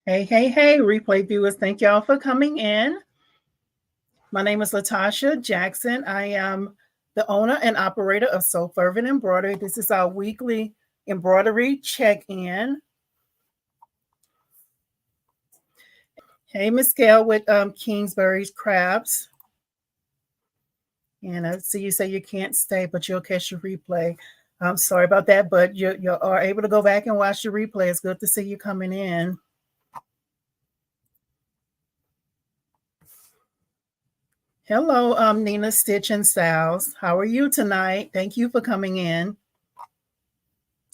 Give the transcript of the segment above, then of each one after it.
Hey, hey, hey, replay viewers, thank y'all for coming in. My name is Latasha Jackson. I am the owner and operator of So Fervent Embroidery. This is our weekly embroidery check-in. Hey, Miss Gail with Kingsbury's Crafts. And I see you say you can't stay, but you'll catch your replay. I'm sorry about that, but you are able to go back and watch the replay. It's good to see you coming in. Hello, Nina Stitch and Styles. How are you tonight? Thank you for coming in.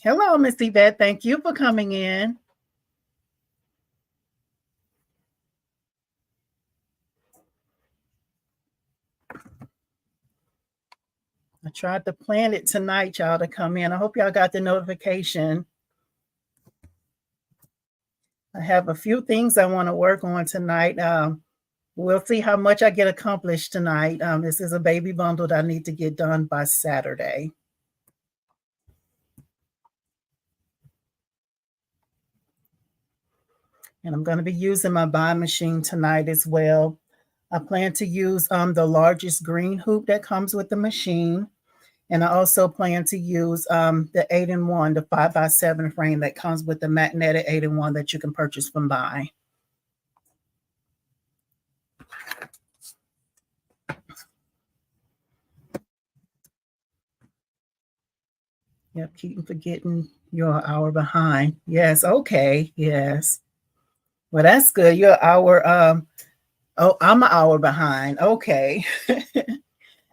Hello, Miss Yvette. Thank you for coming in. I tried to plan it tonight, y'all, to come in. I hope y'all got the notification. I have a few things I want to work on tonight. We'll see how much I get accomplished tonight. This is a baby bundle that I need to get done by Saturday. And I'm going to be using my bind machine tonight as well. I plan to use the largest green hoop that comes with the machine. And I also plan to use the 8-in-1, the 5x7 frame that comes with the magnetic 8-in-1 that you can purchase from Buy. Yep, keep forgetting you're an hour behind. Yes, okay, yes. Well, that's good. You're an hour. Oh, I'm an hour behind. Okay.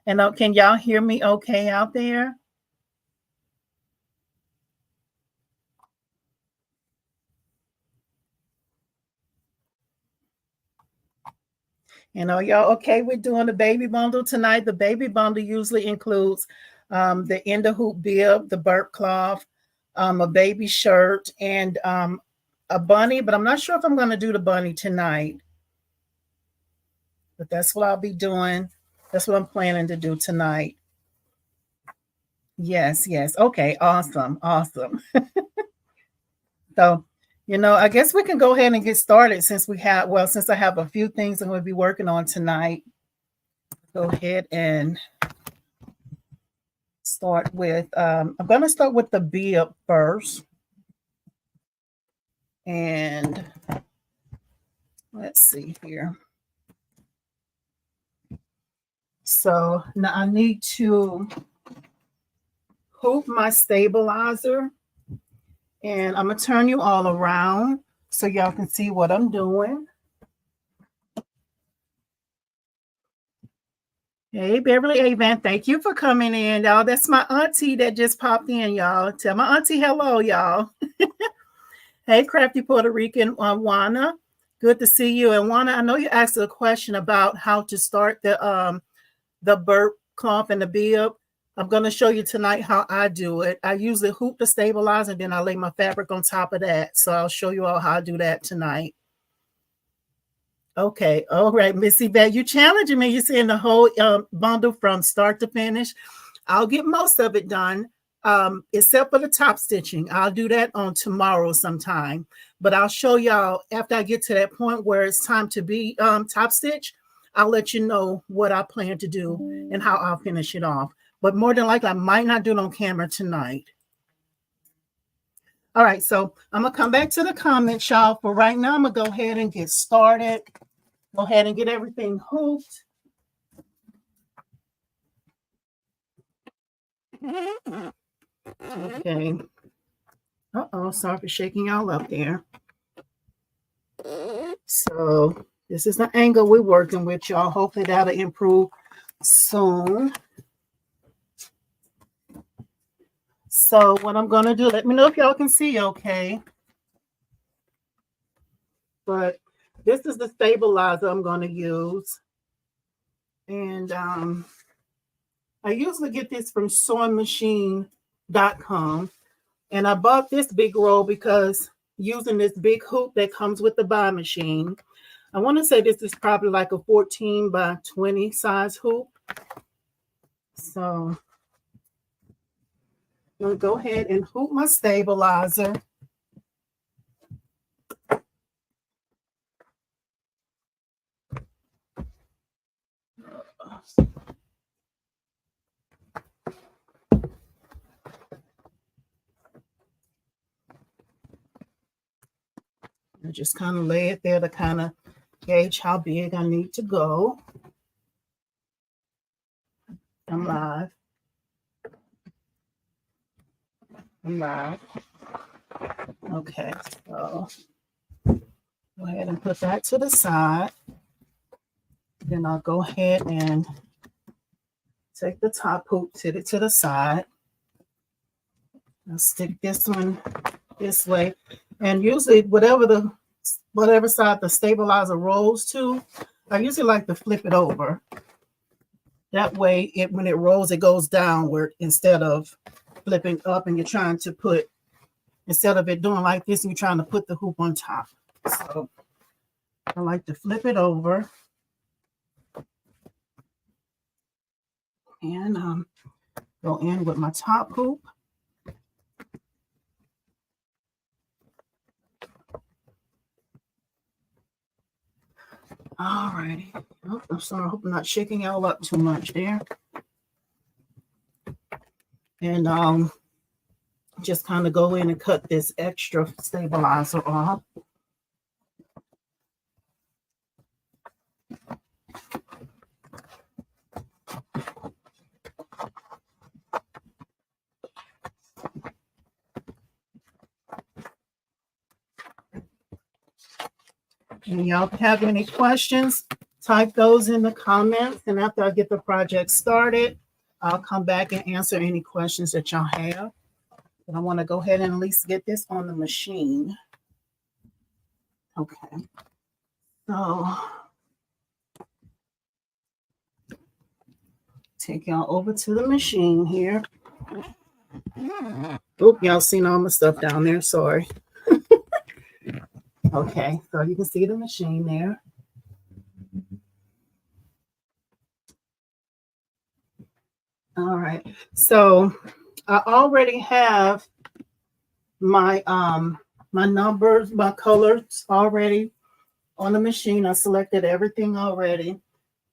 And can y'all hear me okay out there? And are y'all okay with doing the baby bundle tonight? The baby bundle usually includes the end of hoop bib, the burp cloth, a baby shirt, and a bunny. But I'm not sure if I'm going to do the bunny tonight. But that's what I'll be doing. That's what I'm planning to do tonight. Yes, yes. Okay, awesome, awesome. So, I guess we can go ahead and get started since I have a few things I'm going to be working on tonight. Go ahead and start with, I'm going to start with the bib first. And let's see here. So now I need to hoop my stabilizer. And I'm going to turn you all around so y'all can see what I'm doing. Hey, Beverly Avan, thank you for coming in, y'all. That's my auntie that just popped in, y'all. Tell my auntie hello, y'all. Hey, Crafty Puerto Rican Juana. Good to see you. And Juana, I know you asked a question about how to start the burp cloth and the bib. I'm going to show you tonight how I do it. I usually hoop the stabilizer, and then I lay my fabric on top of that. So I'll show you all how I do that tonight. Okay. All right, Missy Beth, you challenging me. You're saying the whole bundle from start to finish. I'll get most of it done, except for the top stitching. I'll do that on tomorrow sometime. But I'll show y'all after I get to that point where it's time to be top stitch. I'll let you know what I plan to do and how I'll finish it off. But more than likely, I might not do it on camera tonight. All right, so I'm going to come back to the comments, y'all. For right now, I'm going to go ahead and get started. Go ahead and get everything hooped. Okay. Uh-oh, sorry for shaking y'all up there. So this is the angle we're working with, y'all. Hopefully that'll improve soon. So what I'm going to do, let me know if y'all can see okay. But this is the stabilizer I'm going to use. And I usually get this from sewingmachine.com. And I bought this big roll because using this big hoop that comes with the bind machine, I want to say this is probably like a 14 by 20 size hoop. So I'm going to go ahead and hoop my stabilizer. I just kind of lay it there to kind of gauge how big I need to go. I'm live. I'm live. Okay, so go ahead and put that to the side. Then I'll go ahead and take the top hoop, sit it to the side. I'll stick this one this way. And usually whatever side the stabilizer rolls to, I usually like to flip it over. That way, when it rolls, it goes downward instead of flipping up and you're trying to put, instead of it doing like this, you're trying to put the hoop on top. So I like to flip it over. And go in with my top hoop. All righty. Oh, I'm sorry. I hope I'm not shaking y'all up too much there. And just kind of go in and cut this extra stabilizer off. And y'all have any questions, type those in the comments. And after I get the project started, I'll come back and answer any questions that y'all have. But I want to go ahead and at least get this on the machine. Okay. So take y'all over to the machine here. Oop, y'all seen all my stuff down there. Sorry. Okay, so you can see the machine there. All right, so I already have my my numbers, my colors already on the machine. I selected everything already.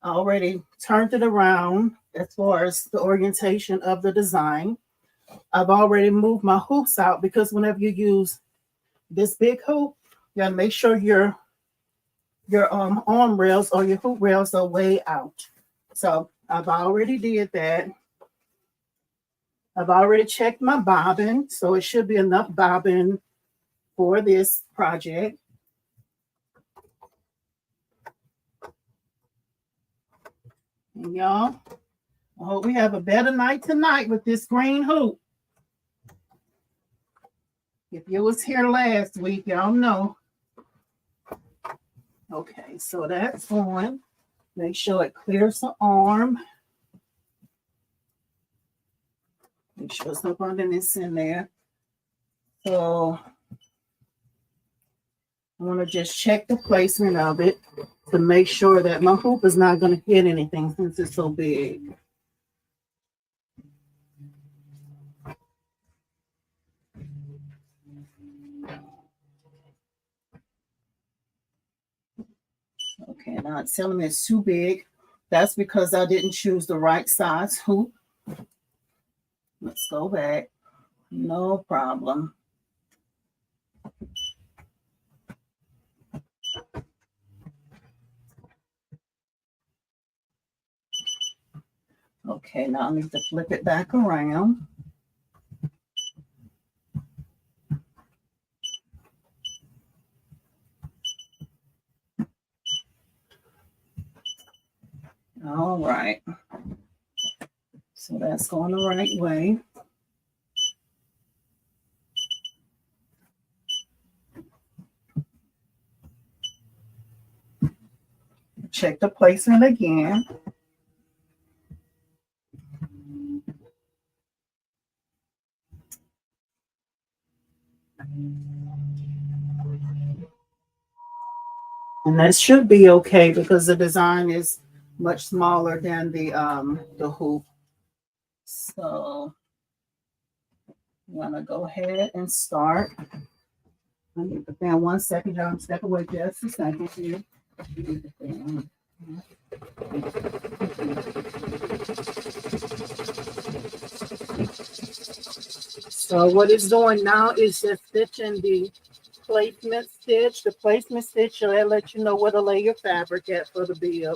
I already turned it around as far as the orientation of the design. I've already moved my hoops out because whenever you use this big hoop, you gotta make sure your arm rails or your hoop rails are way out. So I've already did that. I've already checked my bobbin, so it should be enough bobbin for this project. And y'all, I hope we have a better night tonight with this green hoop. If you was here last week, y'all know. Okay, so that's on. Make sure it clears the arm. Make sure it's no abundance in there. So I want to just check the placement of it to make sure that my hoop is not going to hit anything since it's so big. Okay, now it's telling me it's too big. That's because I didn't choose the right size hoop. Let's go back. No problem. Okay, now I need to flip it back around. All right. So that's going the right way. Check the placement again. And that should be okay because the design is much smaller than the hoop. So I'm gonna go ahead and start. Let me put down 1 second, y'all. Step away just a second here. So So what it's doing now is just stitching the placement stitch. The placement stitch will let you know where to lay your fabric at for the bib,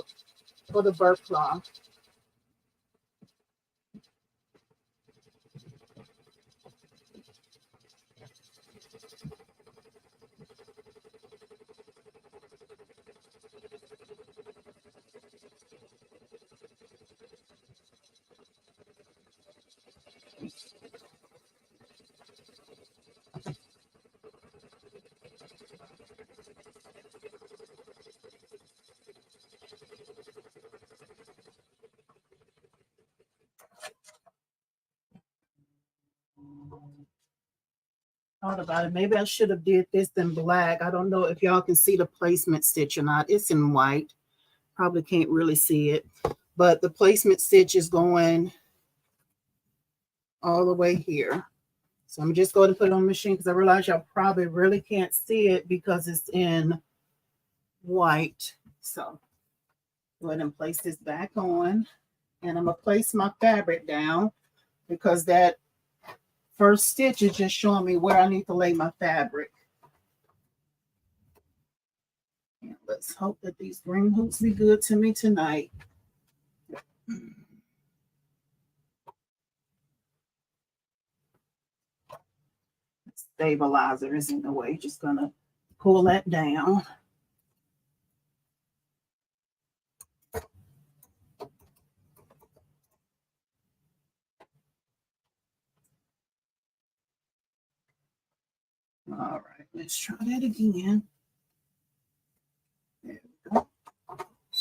for the burp cloth. Thought about it. Maybe I should have did this in black. I don't know if y'all can see the placement stitch or not. It's in white. Probably can't really see it. But the placement stitch is going all the way here. So I'm just going to put it on the machine because I realize y'all probably really can't see it because it's in white. So go ahead and place this back on. And I'm going to place my fabric down because that first stitch is just showing me where I need to lay my fabric. And let's hope that these green hoops be good to me tonight. Stabilizer is in the way. Just gonna pull that down. All right, let's try that again. There we go.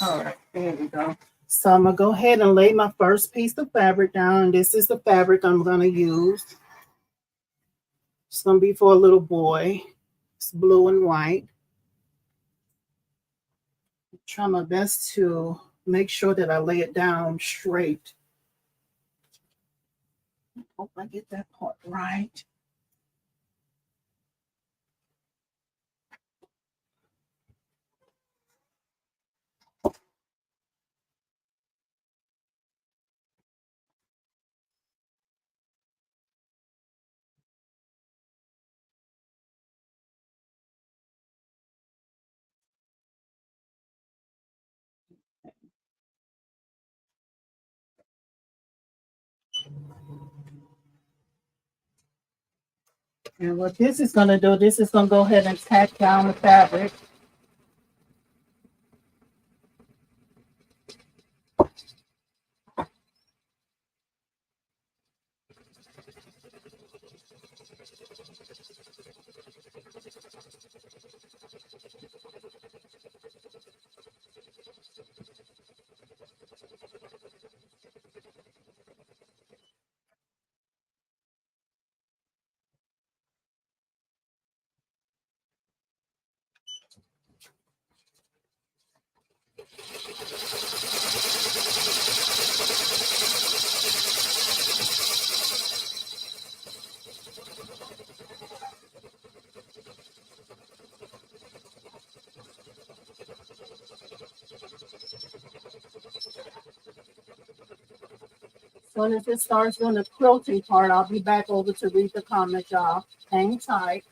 All right, there we go. So I'm gonna go ahead and lay my first piece of fabric down. This is the fabric I'm gonna use. It's gonna be for a little boy. It's blue and white. Try my best to make sure that I lay it down straight. Hope I get that part right. And what this is going to do, this is going to go ahead and tack down the fabric. As soon as it starts doing the quilting part, I'll be back over to read the comments, y'all. Hang tight.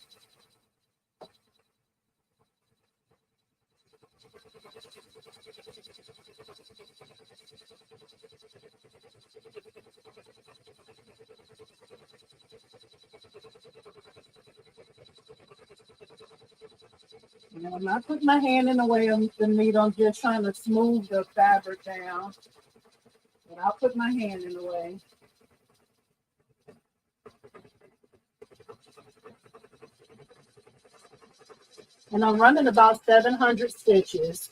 And I'm not putting my hand in the way of the meat. I'm just trying to smooth the fabric down. But I'll put my hand in the way. And I'm running about 700 stitches.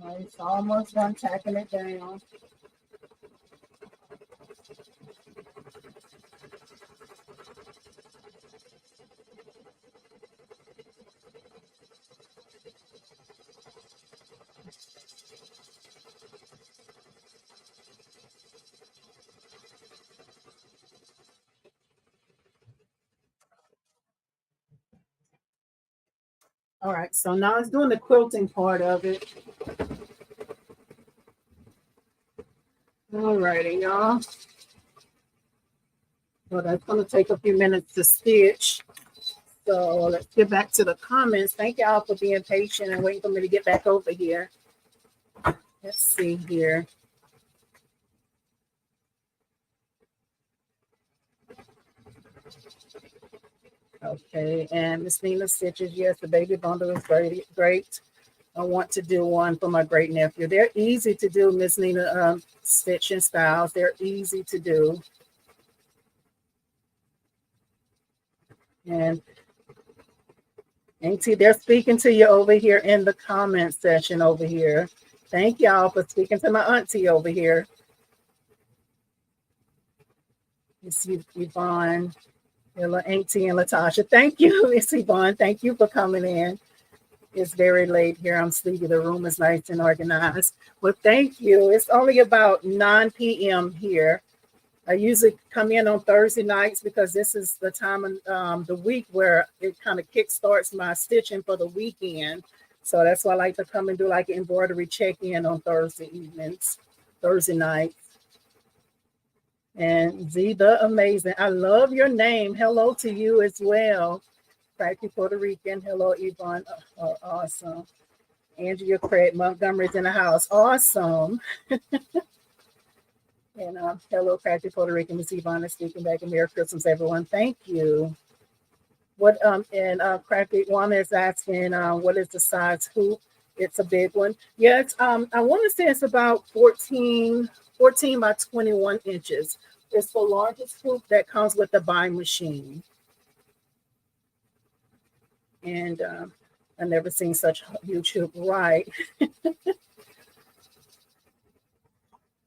All right, it's almost done tacking it down. All right, so now it's doing the quilting part of it. All righty, y'all. Well, that's going to take a few minutes to stitch. So let's get back to the comments. Thank y'all for being patient and waiting for me to get back over here. Let's see here. Okay, and Miss Nina stitches. Yes, the baby bundle is great. I want to do one for my great nephew. They're easy to do, Miss Nina, stitching styles. They're easy to do. And Auntie, they're speaking to you over here in the comment section over here. Thank y'all for speaking to my auntie over here. Miss Yvonne, Auntie and Latasha. Thank you, Miss Yvonne. Thank you for coming in. It's very late here. I'm sleepy. The room is nice and organized. Well, thank you. It's only about 9 p.m. here. I usually come in on Thursday nights because this is the time of the week where it kind of kickstarts my stitching for the weekend. So that's why I like to come and do like an embroidery check-in on Thursday evenings, Thursday nights. And Z the Amazing. I love your name. Hello to you as well. Frankie Puerto Rican. Hello, Yvonne. Awesome. Andrea Craig Montgomery's in the house. Awesome. And hello, Cracky Puerto Rican. Miss Yvonne is speaking back. And Merry Christmas, everyone. Thank you. What and Cracky Juana is asking, what is the size hoop? It's a big one. Yeah, it's I want to say it's about 14 by 21 inches. It's the largest hoop that comes with the buying machine. And I've never seen such a huge hoop, right?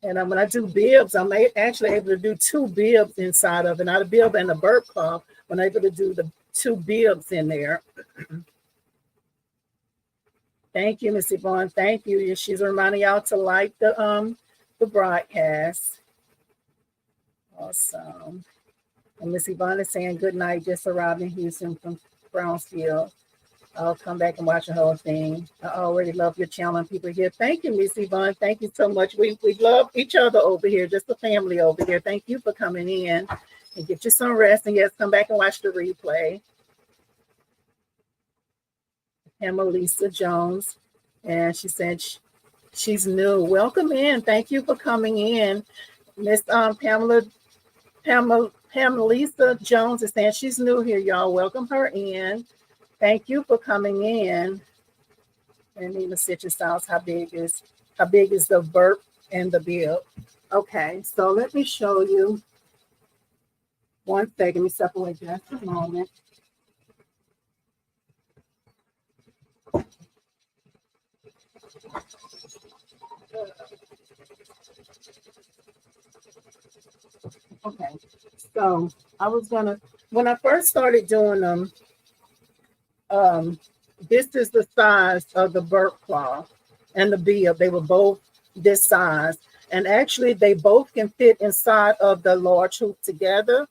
And when I do bibs, I'm actually able to do 2 bibs inside of it, not a bib and a burp cloth. I'm able to do the 2 bibs in there. Thank you, Miss Yvonne. Thank you. She's reminding y'all to like the broadcast. Awesome. And Miss Yvonne is saying good night. Just arrived in Houston from Brownsville. I'll come back and watch the whole thing. I already love your channel and people here. Thank you, Miss Yvonne. Thank you so much. We love each other over here, just the family over here. Thank you for coming in and get you some rest. And yes, come back and watch the replay. Lisa Jones, and she said she's new. Welcome in. Thank you for coming in. Miss Pamela Lisa Jones is saying she's new here, y'all. Welcome her in. Thank you for coming in. And Nina Stitches Styles, how big is the burp and the bib? Okay, so let me show you. One second, let me separate just a moment. Okay, so I was gonna, when I first started doing them, this is the size of the burp cloth and the bib. They were both this size, and actually they both can fit inside of the large hoop together.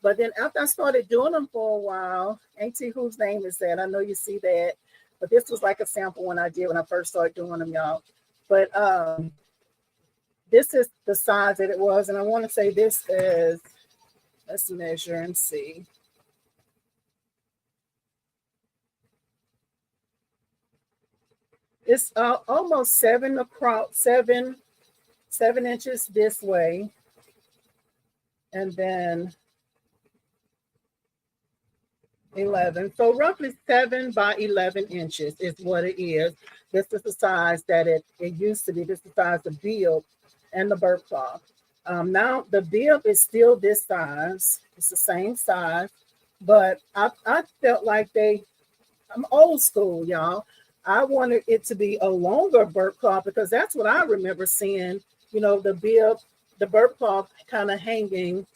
But then after I started doing them for a while, Auntie, whose name is that? I know you see that, but this was like a sample when I first started doing them, y'all. But this is the size that it was, and I want to say this is, let's measure and see. It's almost 7 across, 7 inches this way, and then 11. So roughly 7 by 11 inches is what it is. This is the size that it used to be. This is the size of the bib and the burp cloth. Now the bib is still this size. It's the same size, but I felt like I'm old school, y'all. I wanted it to be a longer burp cloth because that's what I remember seeing, you know, the burp cloth kind of hanging.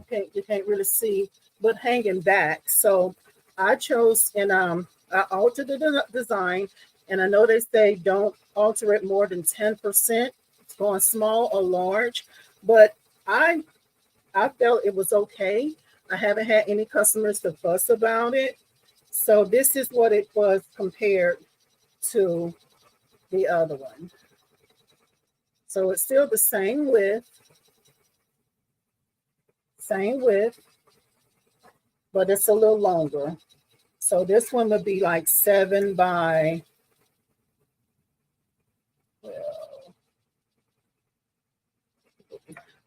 You can't really see, but hanging back. So I chose and I altered the design, and I know they say don't alter it more than 10%. It's going small or large, but I I felt it was okay. I haven't had any customers to fuss about it. So this is what it was compared to the other one. So it's still the same width, but it's a little longer. So this one would be like 7 by,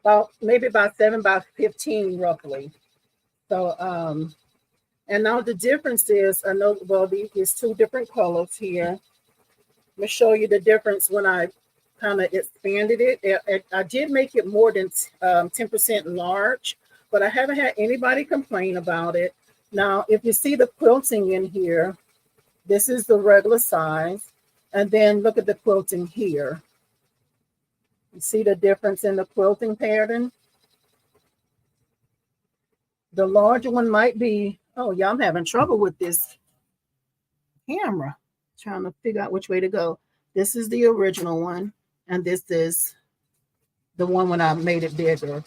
well, about 7 by 15 roughly. So and now the difference is, I know, well, these two different colors here. Let me show you the difference when I kind of expanded it. I did make it more than 10% large, but I haven't had anybody complain about it. Now, if you see the quilting in here, this is the regular size. And then look at the quilting here. You see the difference in the quilting pattern? The larger one might be, oh yeah, I'm having trouble with this camera. Trying to figure out which way to go. This is the original one, and this is the one when I made it bigger.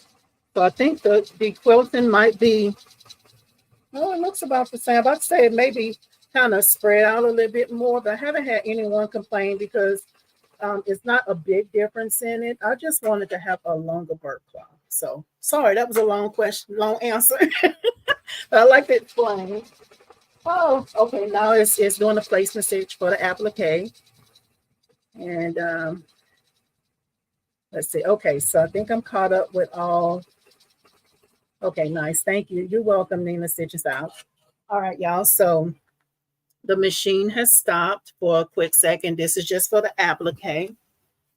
So I think the quilting might be, oh, it looks about the same. I'd say it maybe kind of spread out a little bit more, but I haven't had anyone complain because it's not a big difference in it. I just wanted to have a longer burp cloth. So sorry, that was a long question, long answer. But I like to explain. Oh, okay. Now it's doing the placement stitch for the applique. And let's see. Okay, so I think I'm caught up with all. Okay, nice. Thank you. You're welcome, Nina. Stitches out. All right, y'all. So the machine has stopped for a quick second. This is just for the applique. I'm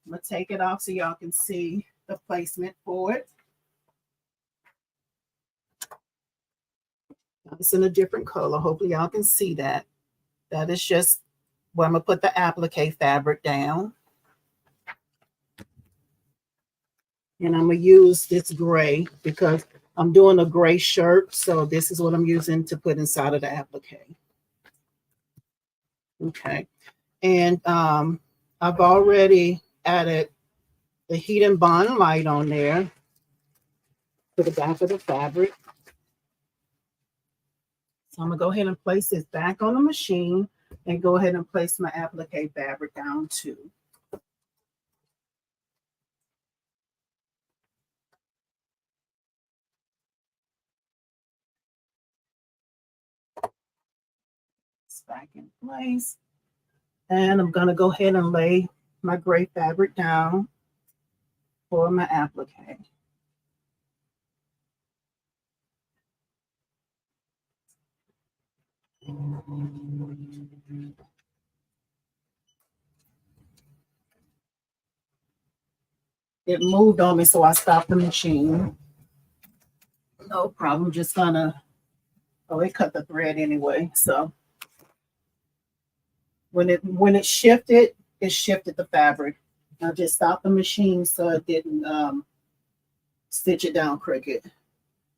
gonna take it off so y'all can see the placement for it. It's in a different color. Hopefully y'all can see that. That is just where I'm gonna put the applique fabric down. And I'm gonna use this gray because I'm doing a gray shirt. So this is what I'm using to put inside of the applique. Okay. And I've already added the heat and bond light on there to the back of the fabric. So I'm gonna go ahead and place this back on the machine and go ahead and place my applique fabric down too. It's back in place. And I'm gonna go ahead and lay my gray fabric down for my applique. It moved on me, so I stopped the machine. No problem. Just gonna, oh, it cut the thread anyway. So when it shifted the fabric. I just stopped the machine so it didn't stitch it down crooked.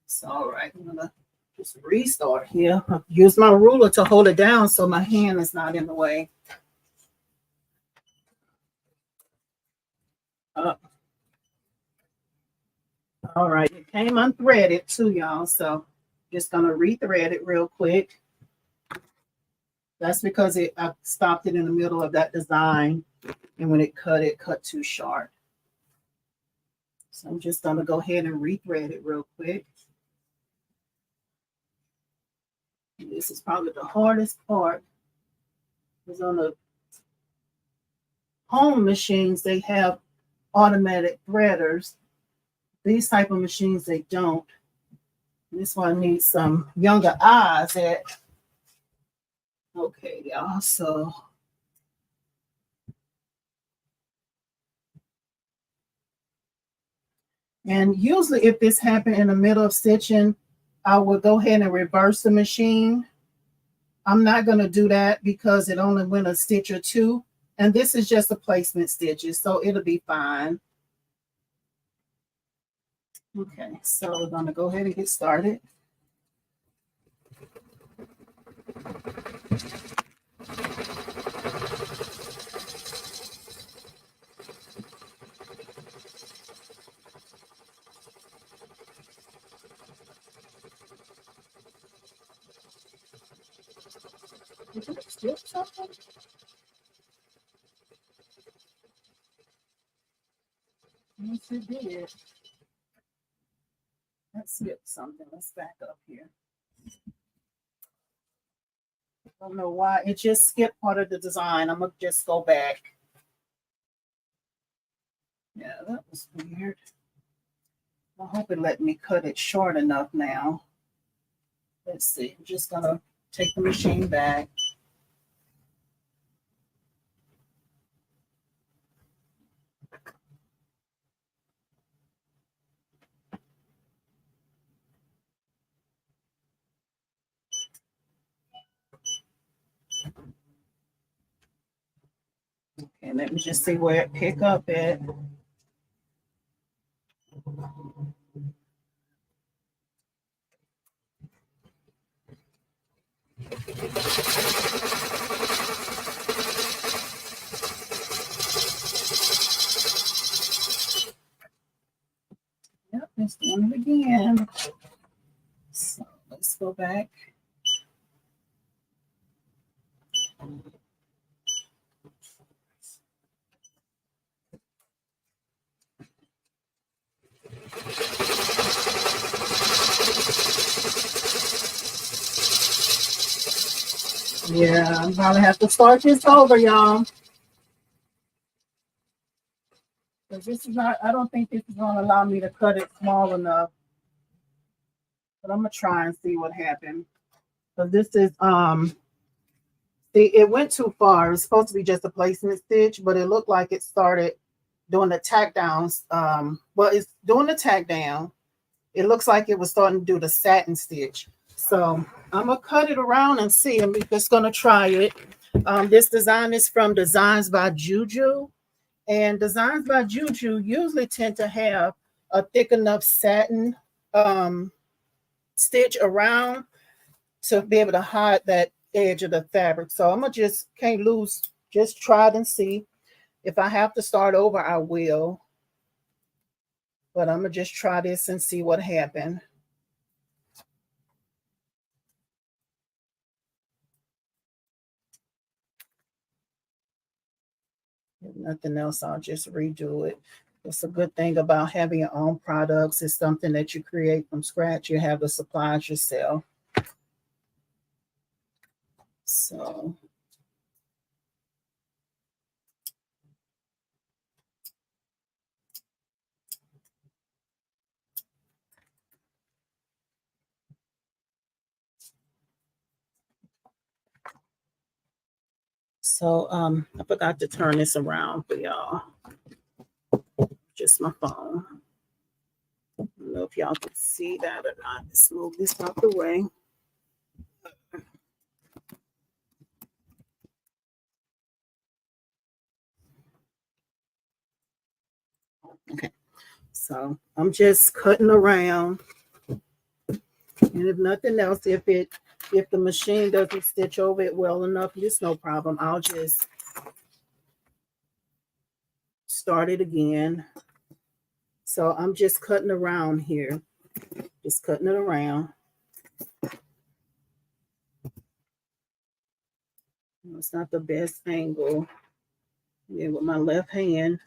So all right, I'm gonna just restart here. I'll use my ruler to hold it down so my hand is not in the way. All right, it came unthreaded too, y'all. So just gonna rethread it real quick. That's because I stopped it in the middle of that design, and when it cut too sharp. So I'm just gonna go ahead and rethread it real quick. This is probably the hardest part. Is on the home machines, they have automatic threaders. These type of machines, they don't. This one needs some younger eyes at. Okay, y'all, so. And usually if this happened in the middle of stitching, I would go ahead and reverse the machine I'm not going to do that because it only went a stitch or two. And this is just a placement stitches, so it'll be fine. Okay, so we're going to go ahead and get started. Did I skip something? Yes, it did. Let's skip something. Let's back up here. I don't know why. It just skipped part of the design. I'm going to just go back. Yeah, that was weird. I hope it let me cut it short enough now. Let's see. I'm just going to take the machine back. Okay, let me just see where it pick up at. Yep, it's doing it again. So let's go back. Yeah, I'm probably have to start this over, y'all. Because this is not, I don't think this is going to allow me to cut it small enough. But I'm going to try and see what happened. Because this is, see, it went too far. It was supposed to be just a placement stitch, but it looked like it started doing the tack downs. Well, it's doing the tack down. It looks like it was starting to do the satin stitch. So I'm going to cut it around and see. I'm just going to try it. This design is from Designs by Juju. And Designs by Juju usually tend to have a thick enough satin stitch around to be able to hide that edge of the fabric. So I'm going to just, can't lose, just try it and see. If I have to start over, I will. But I'm going to just try this and see what happened. If nothing else, I'll just redo it. It's a good thing about having your own products. It's something that you create from scratch. You have the supplies yourself. So I forgot to turn this around for y'all. Just my phone. I don't know if y'all can see that or not. Let's move this out the way. Okay, so I'm just cutting around. And if nothing else, if the machine doesn't stitch over it well enough, it's no problem. I'll just start it again. So I'm just cutting around here. Just cutting it around. It's not the best angle. Yeah, with my left hand.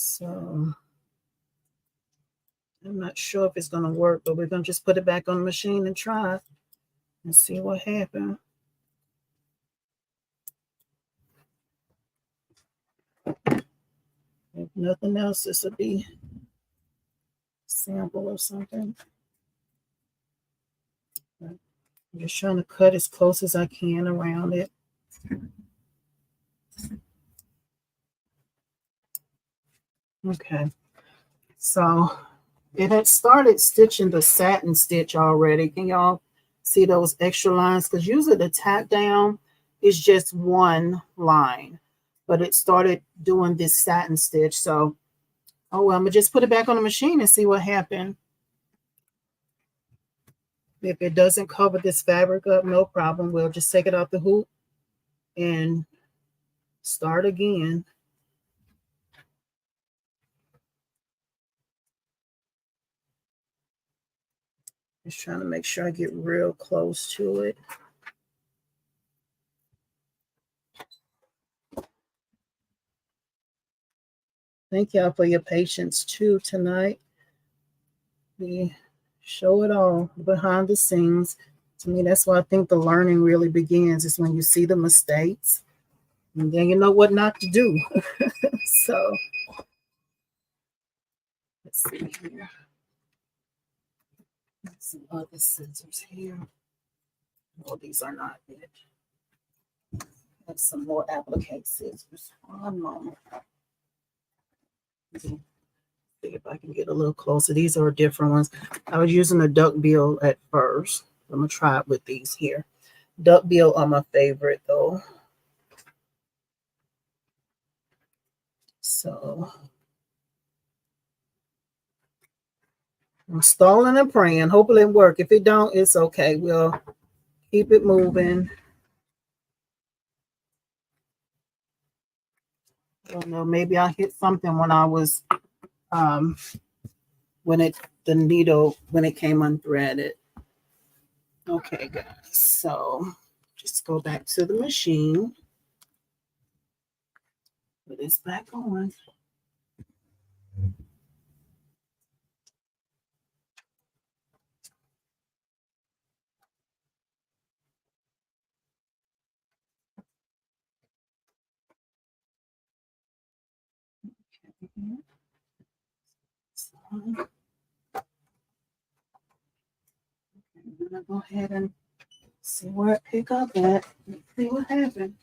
So I'm not sure if it's going to work, but we're going to just put it back on the machine and try and see what happens. If nothing else, this will be a sample or something. I'm just trying to cut as close as I can around it. Okay, so it had started stitching the satin stitch already. Can y'all see those extra lines? Because usually the tack down is just one line, but it started doing this satin stitch. So, oh well, I'm gonna just put it back on the machine and see what happened. If it doesn't cover this fabric up, no problem. We'll just take it off the hoop and start again. Just trying to make sure I get real close to it. Thank y'all for your patience too tonight. We show it all behind the scenes. To me, that's why I think the learning really begins, is when you see the mistakes and then you know what not to do. So let's see here. Some other scissors here. Oh, these are not it. Have some more applique scissors. One moment. See if I can get a little closer. These are different ones. I was using a duckbill at first. I'm gonna try it with these here. Duckbill are my favorite though. So I'm stalling and praying. Hopefully it works. If it don't, it's okay. We'll keep it moving. I don't know. Maybe I hit something when I was when it came unthreaded. Okay, guys. So just go back to the machine. Put this back on. I'm gonna go ahead and see where it pick up at. Let's see what happened.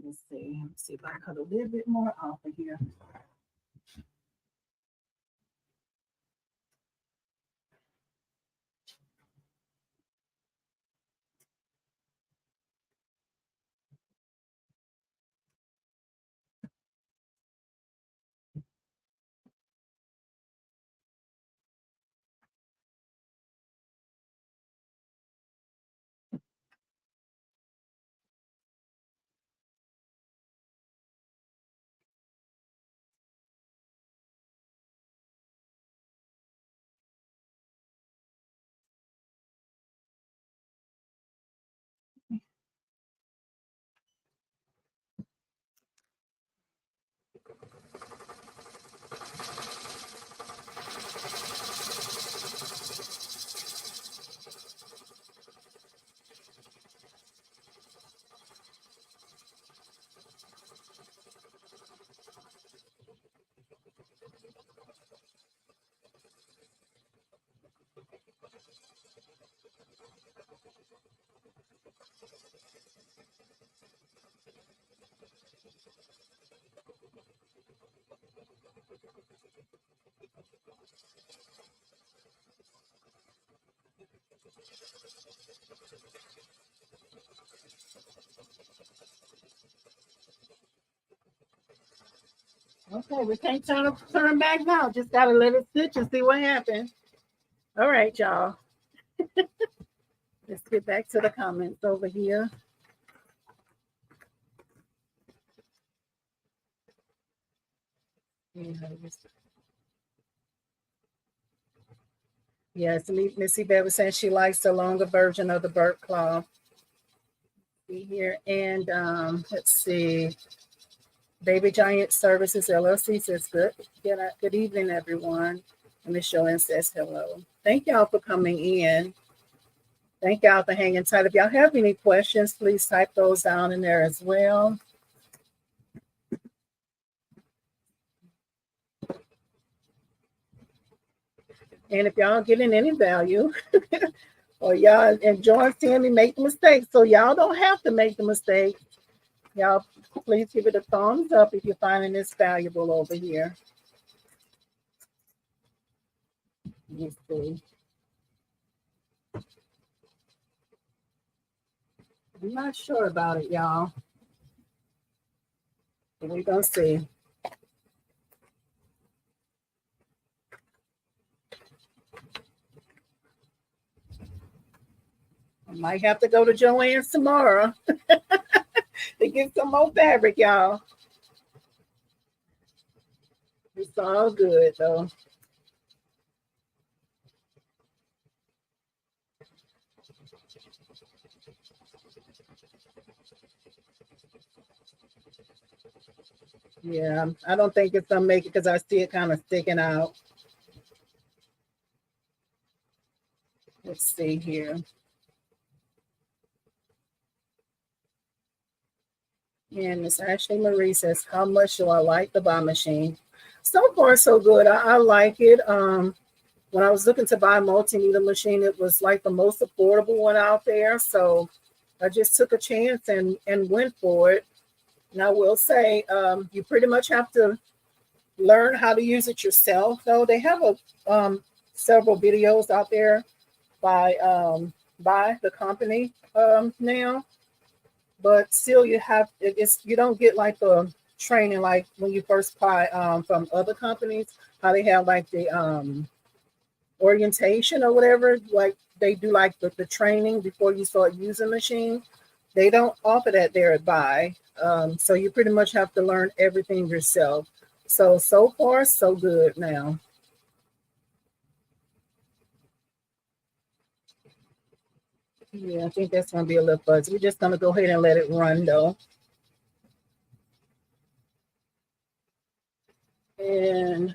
Let's see if I cut a little bit more off of here. Okay, we can't turn back now. Just gotta let it stitch and see what happens. All right, y'all. Let's get back to the comments over here. Yes, Missy Bev was saying she likes the longer version of the burp cloth. See here, and let's see. Baby Giant Services LLC says good evening, everyone. And Miss Jolene says hello. Thank y'all for coming in. Thank y'all for hanging tight. If y'all have any questions, please type those down in there as well. And if y'all getting any value or y'all enjoy seeing me make the mistakes, so y'all don't have to make the mistake, y'all please give it a thumbs up if you're finding this valuable over here. Let's see. I'm not sure about it, y'all. But we're going to see. I might have to go to Joann's tomorrow to get some more fabric, y'all. It's all good, though. Yeah, I don't think it's gonna make it because I see it kind of sticking out. Let's see here. And Miss Ashley Marie says, how much do I like the buy machine? So far, so good. I like it. When I was looking to buy a multimeter machine, it was like the most affordable one out there. So I just took a chance and went for it. And I will say, you pretty much have to learn how to use it yourself, though. They have several videos out there by the company now, but still you don't get like the training like when you first buy from other companies, how they have like the orientation or whatever, like they do like the training before you start using the machine. They don't offer that there at Buy. So you pretty much have to learn everything yourself. So far, so good now. Yeah, I think that's going to be a little fuzzy. We're just going to go ahead and let it run, though. And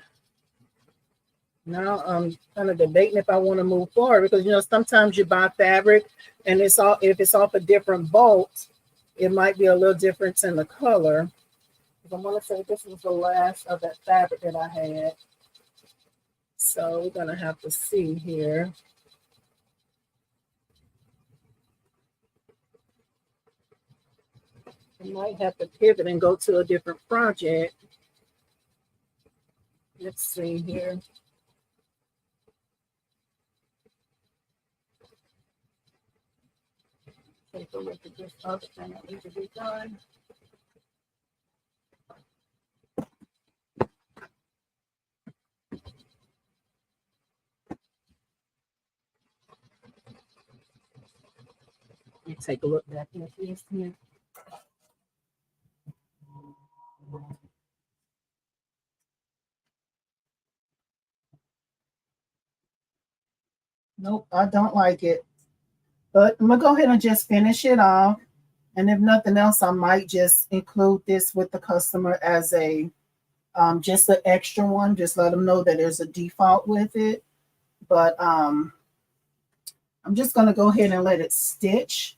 now I'm kind of debating if I want to move forward because, you know, sometimes you buy fabric and if it's off a different bolt, it might be a little difference in the color. I want to say this was the last of that fabric that I had. So we're going to have to see here. I might have to pivot and go to a different project. Let's see here. Take a look at this other thing that needs to be done. Let me take a look back at this here. Nope, I don't like it. But I'm going to go ahead and just finish it off. And if nothing else, I might just include this with the customer as a just an extra one. Just let them know that there's a default with it. But I'm just going to go ahead and let it stitch.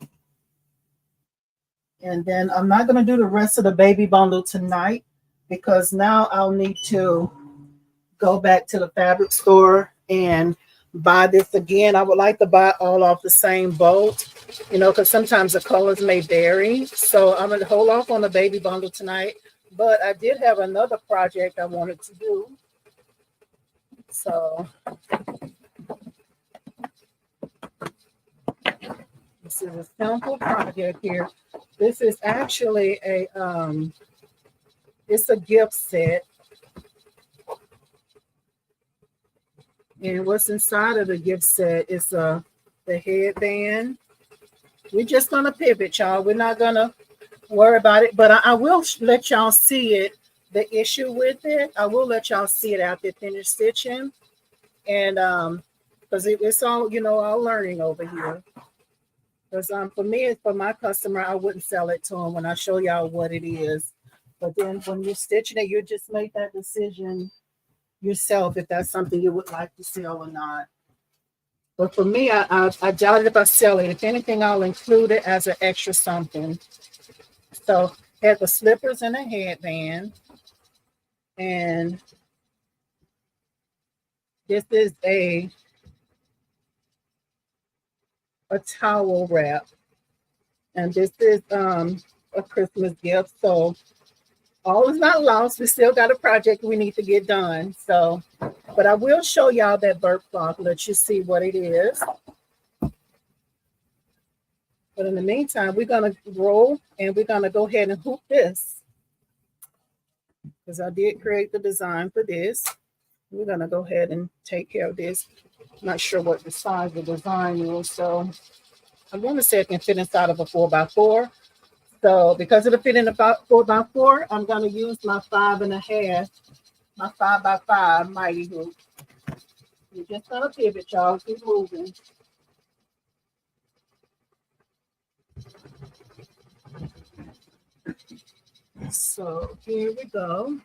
And then I'm not going to do the rest of the baby bundle tonight because now I'll need to go back to the fabric store and buy this again. I would like to buy all off the same bolt, you know, because sometimes the colors may vary. So I'm going to hold off on the baby bundle tonight. But I did have another project I wanted to do. So this is a simple project here. This is actually it's a gift set. And what's inside of the gift set is the headband. We're just gonna pivot, y'all. We're not gonna worry about it, but I will let y'all see it. The issue with it, I will let y'all see it after finish stitching, and because it's all all learning over here. Because for me, for my customer, I wouldn't sell it to them when I show y'all what it is. But then when you're stitching it, you just make that decision yourself if that's something you would like to sell or not. But for me, I doubt it if I sell it. If anything, I'll include it as an extra something. So had the slippers and a headband. And this is a towel wrap. And this is a Christmas gift. So all is not lost. We still got a project we need to get done. So, but I will show y'all that burp cloth, let you see what it is. But in the meantime, we're going to roll and we're going to go ahead and hoop this. Because I did create the design for this. We're going to go ahead and take care of this. I'm not sure what the size of the design is. So I'm going to say it can fit inside of a 4x4. So because it'll fit in about 4x4, I'm going to use my 5.5, my 5x5 mighty hoop. You're just going to pivot, y'all. Keep moving. So here we go.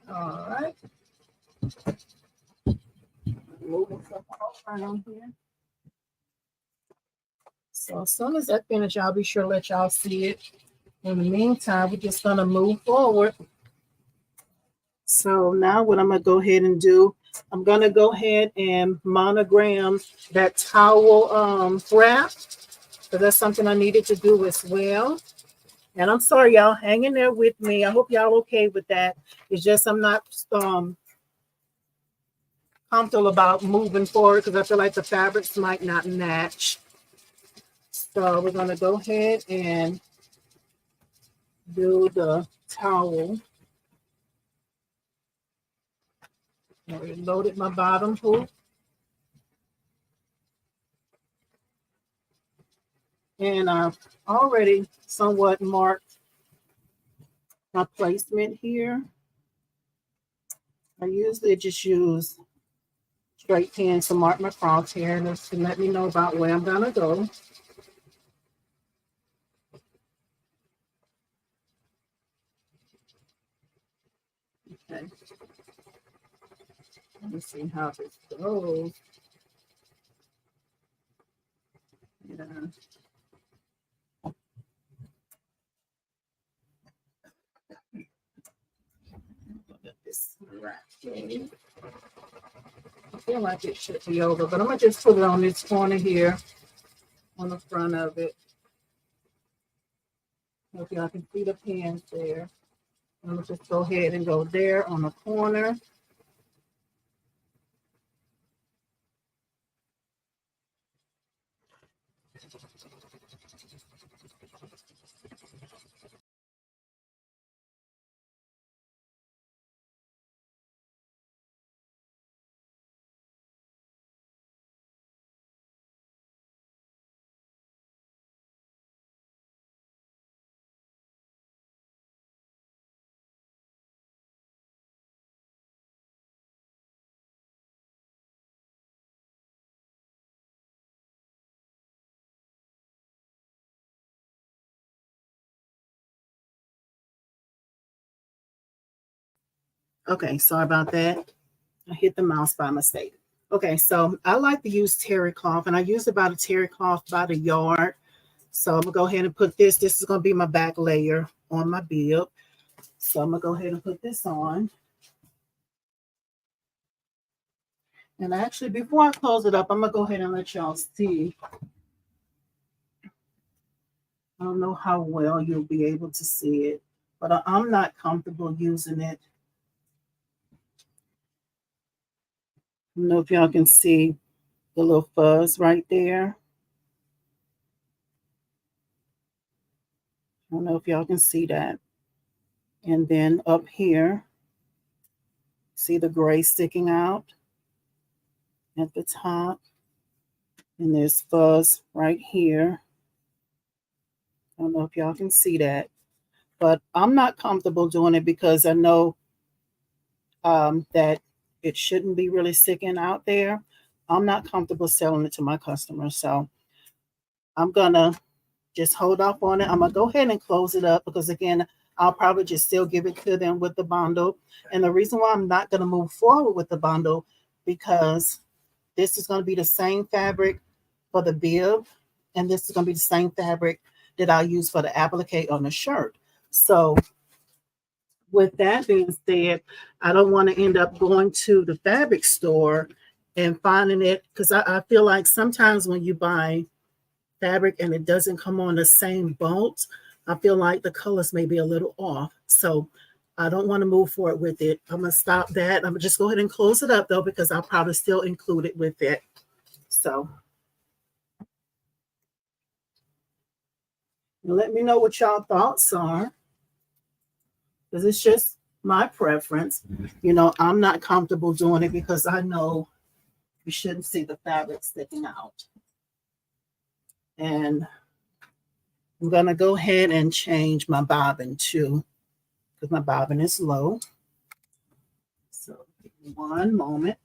All right. Moving stuff around here. So as soon as I finish, I'll be sure to let y'all see it. In the meantime, we're just going to move forward. So now what I'm going to go ahead and do, I'm going to go ahead and monogram that towel wrap. So that's something I needed to do as well. And I'm sorry, y'all, hang in there with me. I hope y'all okay with that. It's just I'm not comfortable about moving forward because I feel like the fabrics might not match. So we're going to go ahead and do the towel. I loaded my bottom hoop. And I've already somewhat marked my placement here. I usually just use straight pins to mark my crosshair and just to let me know about where I'm going to go. Okay. Let me see how this goes. Yeah. This I feel like it should be over, but I'm going to just put it on this corner here on the front of it. Hope y'all can see the pins there. I'm going to just go ahead and go there on the corner. Okay, sorry about that. I hit the mouse by mistake. Okay, so I like to use terry cloth, and I use about a terry cloth about a yard. So I'm gonna go ahead and put this. This is gonna be my back layer on my bib. So I'm gonna go ahead and put this on. And actually, before I close it up, I'm gonna go ahead and let y'all see. I don't know how well you'll be able to see it, but I'm not comfortable using it. I don't know if y'all can see the little fuzz right there. I don't know if y'all can see that. And then up here, see the gray sticking out? at the top. And there's fuzz right here. I don't know if y'all can see that. But I'm not comfortable doing it because I know that it shouldn't be really sticking out there. I'm not comfortable selling it to my customers. So I'm going to just hold off on it. I'm going to go ahead and close it up because, again, I'll probably just still give it to them with the bundle. And the reason why I'm not going to move forward with the bundle because this is going to be the same fabric for the bib, and this is going to be the same fabric that I'll use for the applique on the shirt. So with that being said, I don't want to end up going to the fabric store and finding it because I feel like sometimes when you buy fabric and it doesn't come on the same bolt, I feel like the colors may be a little off. So I don't want to move forward with it. I'm going to stop that. I'm going to just go ahead and close it up though, because I'll probably still include it with it. So let me know what y'all thoughts are, because it's just my preference. You know, I'm not comfortable doing it because I know you shouldn't see the fabric sticking out. And I'm going to go ahead and change my bobbin too, because my bobbin is low. So give me one moment.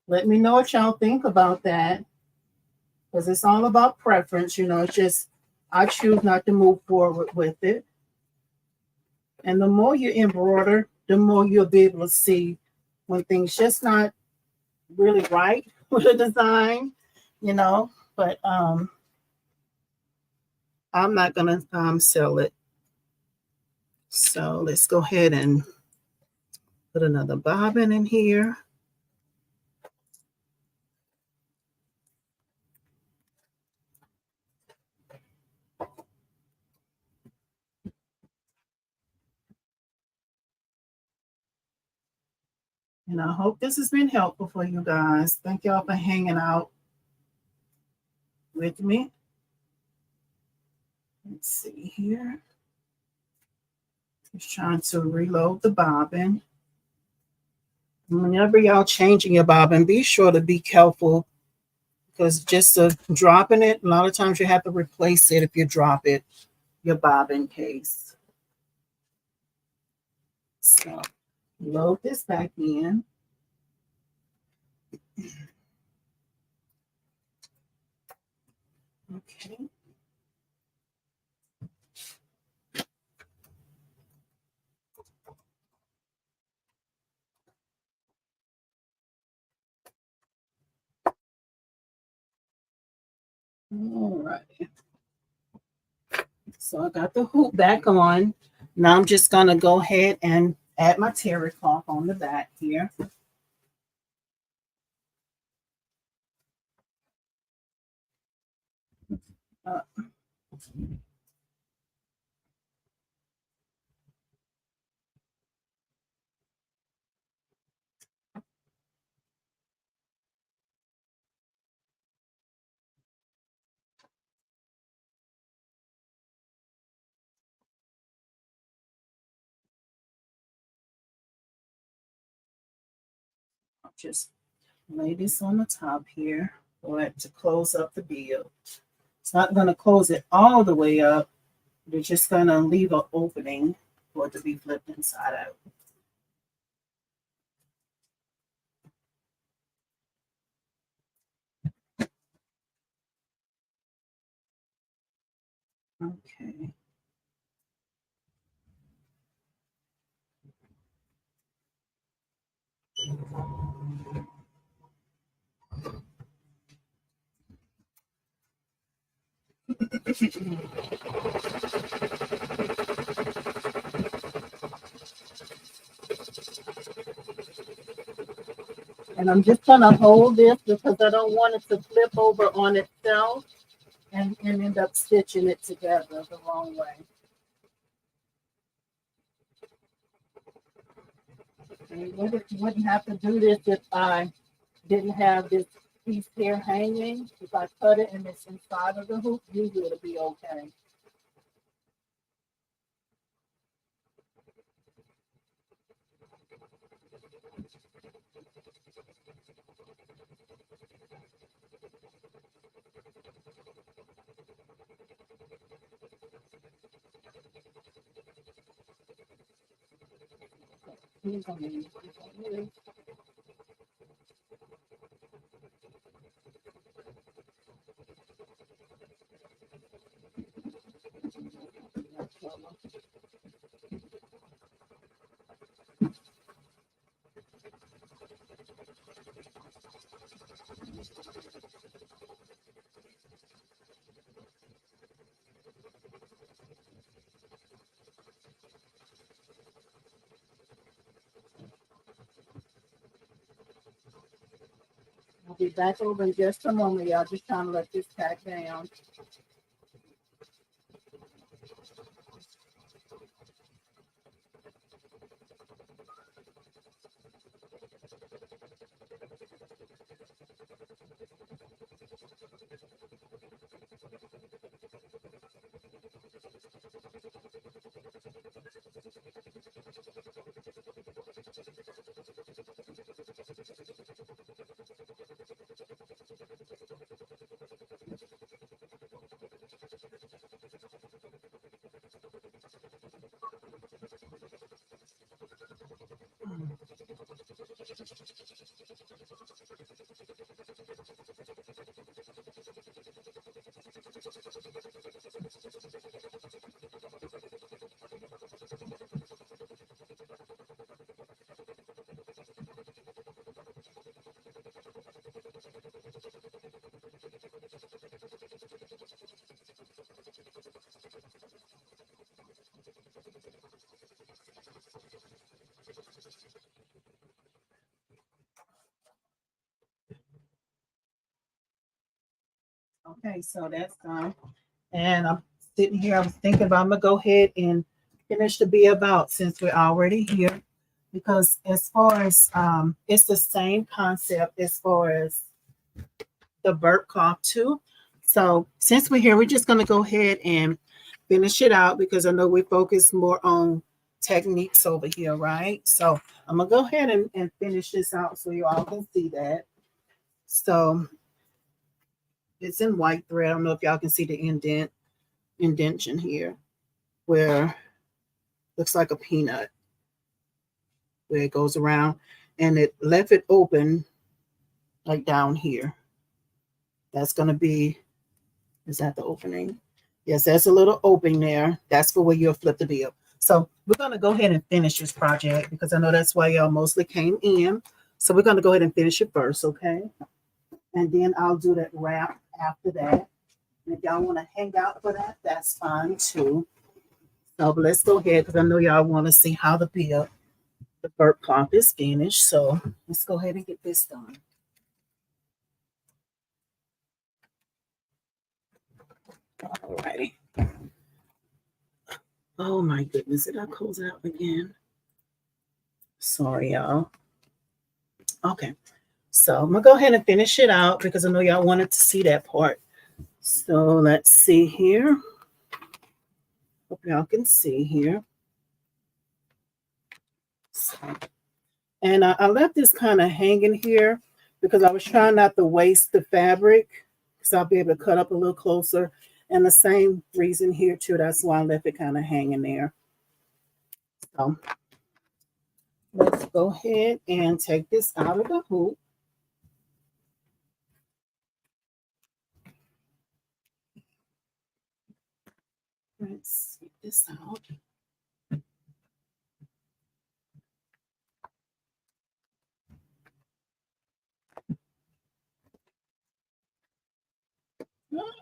Let me know what y'all think about that, because it's all about preference. You know, it's just I choose not to move forward with it. And the more you embroider, the more you'll be able to see when things just not really right with a design, you know. But I'm not gonna sell it. So let's go ahead and put another bobbin in here. And I hope this has been helpful for you guys. Thank y'all for hanging out with me. Let's see here. Just trying to reload the bobbin. Whenever y'all changing your bobbin, be sure to be careful, because just dropping it, a lot of times you have to replace it if you drop it, your bobbin case. So load this back in. Okay. All right. So I got the hoop back on. Now I'm just going to go ahead and add my terry cloth on the back here. I'll just lay this on the top here for it to close up the bib. It's not going to close it all the way up. We're just going to leave an opening for it to be flipped inside out. Okay. And I'm just going to hold this because I don't want it to flip over on itself and end up stitching it together the wrong way. And wouldn't have to do this if I didn't have this piece here hanging. If I cut it and it's inside of the hoop, usually it'll be okay. I'll be back over in just a moment, y'all. Just trying to let this tack down. Okay, so that's done. And I'm sitting here, I was thinking about I'm gonna go ahead and finish the be about since we're already here. Because as far as it's the same concept as far as the burp cloth too. So since we're here, we're just gonna go ahead and finish it out because I know we focus more on techniques over here, right? So I'm gonna go ahead and finish this out so you all can see that. So it's in white thread. I don't know if y'all can see the indentation here where looks like a peanut where it goes around, and it left it open like down here. That's going to be, is that the opening? Yes, there's a little opening there. That's for where you'll flip the bill. So we're going to go ahead and finish this project because I know that's why y'all mostly came in. So we're going to go ahead and finish it first, okay? And then I'll do that wrap after that. And if y'all want to hang out for that, that's fine too. So but let's go ahead because I know y'all want to see how the bill, the burp cloth is finished. So let's go ahead and get this done. Alrighty. Oh my goodness, did I close it out again? Sorry, y'all. Okay, so I'm gonna go ahead and finish it out because I know y'all wanted to see that part. So let's see here. Hope y'all can see here. So, and I left this kind of hanging here because I was trying not to waste the fabric because I'll be able to cut up a little closer. And the same reason here too, that's why I left it kind of hanging there. So let's go ahead and take this out of the hoop. Let's get this out.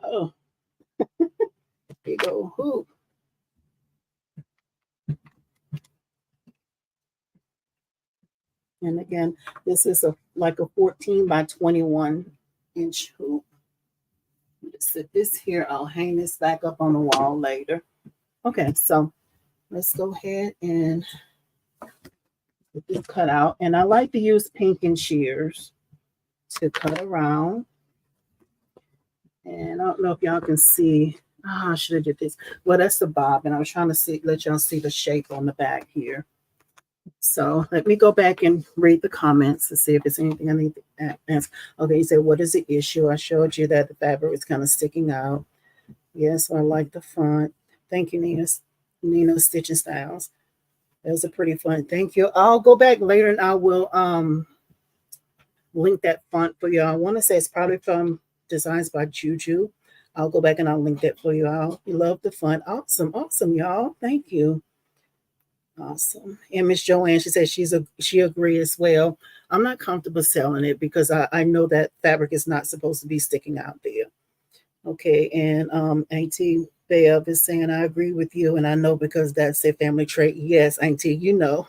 Oh, big old hoop. And again, this is like a 14 by 21 inch hoop. Just sit this here. I'll hang this back up on the wall later. Okay, so let's go ahead and get this cut out. And I like to use pinking shears to cut around. And I don't know if y'all can see. I should have did this. Well, that's the bob, and I was trying to see, let y'all see the shape on the back here. So let me go back and read the comments to see if it's anything I need to ask. Okay, you said, what is the issue? I showed you that the fabric is kind of sticking out. Yes, I like the font. Thank you, Nina. Nina Stitching Styles. That was a pretty fun. Thank you. I'll go back later and I will link that font for you. I want to say it's probably from Designs by Juju. I'll go back and I'll link that for you. I'll love the font. Awesome, awesome, y'all. Thank you. Awesome. And Miss Joanne, she says she agrees as well. I'm not comfortable selling it because I know that fabric is not supposed to be sticking out there. Okay, and Auntie Bev is saying I agree with you, and I know because that's a family trait. Yes, Auntie, you know,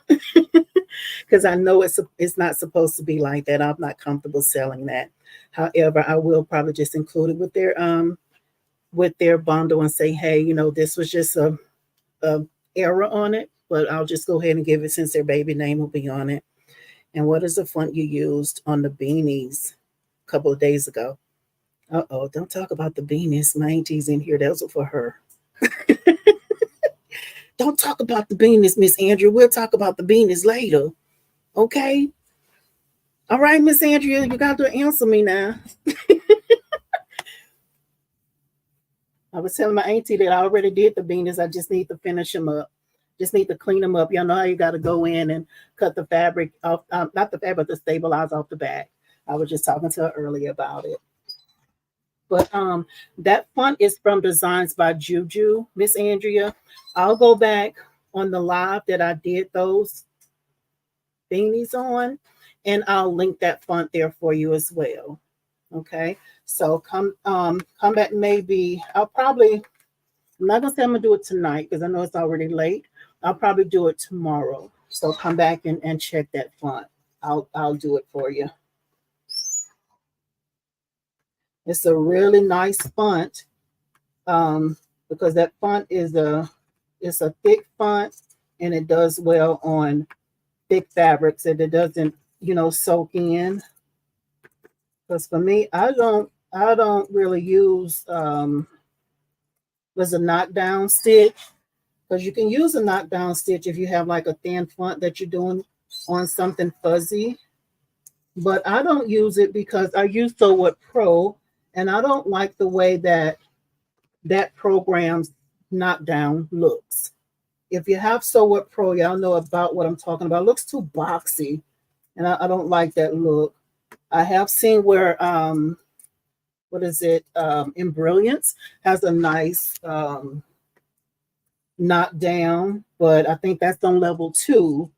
because I know it's not supposed to be like that. I'm not comfortable selling that. However, I will probably just include it with their bundle and say, hey, you know, this was just a error on it, but I'll just go ahead and give it since their baby name will be on it. And what is the font you used on the beanies a couple of days ago? Uh-oh, don't talk about the beanies. My auntie's in here. Those are for her. Don't talk about the beanies, Miss Andrea. We'll talk about the beanies later. Okay? All right, Miss Andrea, you got to answer me now. I was telling my auntie that I already did the beanies. I just need to finish them up. Just need to clean them up. Y'all know how you got to go in and cut the fabric off, not the fabric, the stabilize off the back. I was just talking to her earlier about it. But that font is from Designs by Juju, Miss Andrea. I'll go back on the live that I did those beanies on, and I'll link that font there for you as well. Okay, so come back. Maybe I'm not gonna say I'm gonna do it tonight because I know it's already late. I'll probably do it tomorrow. So come back and check that font. I'll do it for you. It's a really nice font because that font it's a thick font and it does well on thick fabrics and it doesn't, you know, soak in. Because for me, I don't really use was a knockdown stitch, because you can use a knockdown stitch if you have like a thin font that you're doing on something fuzzy. But I don't use it because I use Sew What Pro, and I don't like the way that program's knockdown looks. If you have Sew What Pro, y'all know about what I'm talking about. It looks too boxy, and I don't like that look. I have seen where what is it? Embroidery has a nice knockdown, but I think that's on level 2.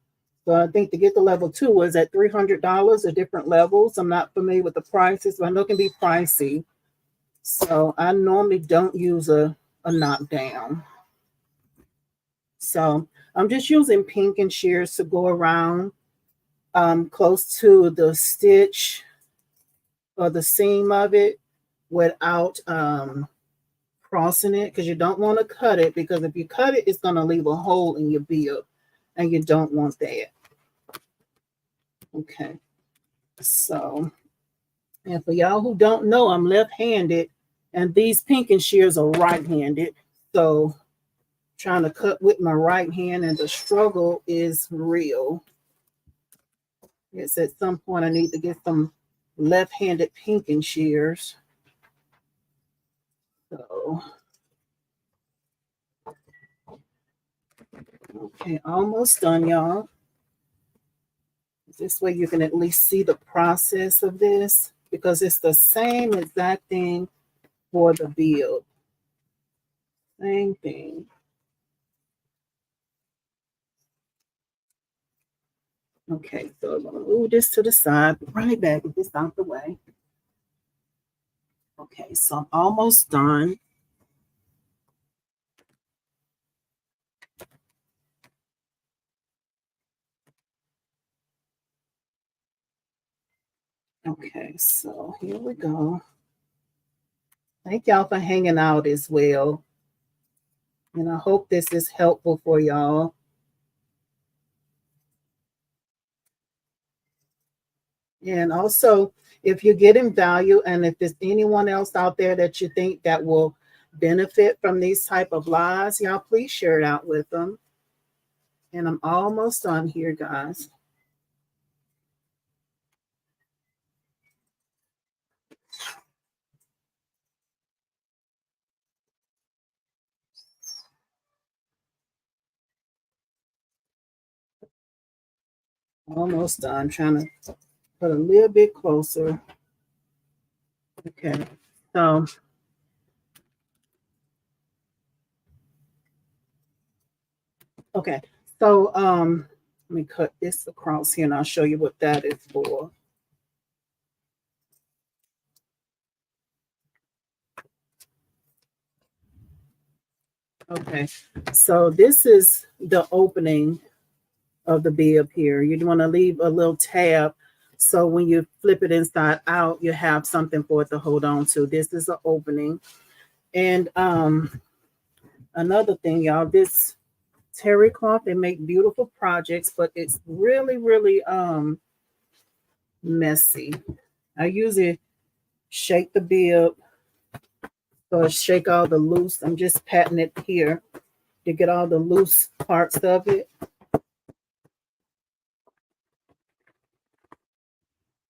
So I think to get the level 2 was at $300 at different levels. I'm not familiar with the prices, but I know it can be pricey. So I normally don't use a knockdown. So I'm just using pink and shears to go around close to the stitch or the seam of it without crossing it, because you don't want to cut it, because if you cut it, it's going to leave a hole in your bib, and you don't want that. Okay, so, and for y'all who don't know, I'm left-handed, and these pinking shears are right-handed, so trying to cut with my right hand, and the struggle is real. It's at some point I need to get some left-handed pinking shears. So, okay, almost done, y'all. This way you can at least see the process of this, because it's the same exact thing for the build. Same thing. Okay, so I'm going to move this to the side, run it back, get this out the way. Okay, so I'm almost done. Okay, so here we go. Thank y'all for hanging out as well. And I hope this is helpful for y'all. And also, if you're getting value, and if there's anyone else out there that you think that will benefit from these type of lives, y'all please share it out with them. And I'm almost done here, guys. Almost done. Trying to put a little bit closer. Okay. So okay. So let me cut this across here and I'll show you what that is for. Okay. So this is the opening of the bib here. You want to leave a little tab so when you flip it inside out, you have something for it to hold on to. This is an opening. And another thing, y'all, this terry cloth, they make beautiful projects, but it's really, really messy. I usually shake the bib, so I shake all the loose. I'm just patting it here to get all the loose parts of it.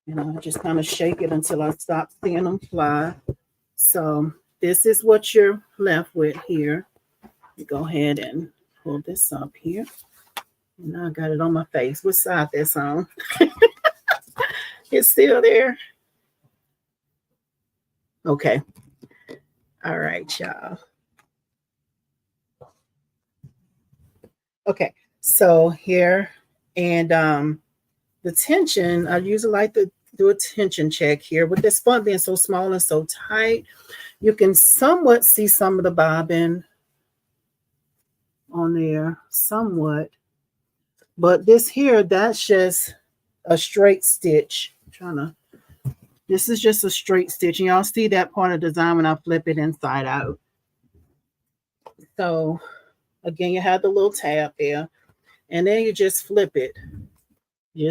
And I just kind of shake it until I stop seeing them fly. So this is what you're left with here. You go ahead and pull this up here. And now I got it on my face. What side that's on? It's still there. Okay. All right, y'all. Okay. So here and the tension, I usually like to do a tension check here. With this font being so small and so tight, you can somewhat see some of the bobbin on there, somewhat. But this here, that's just a straight stitch. This is just a straight stitch. And y'all see that part of the design when I flip it inside out. So again, you have the little tab there. And then you just flip it. You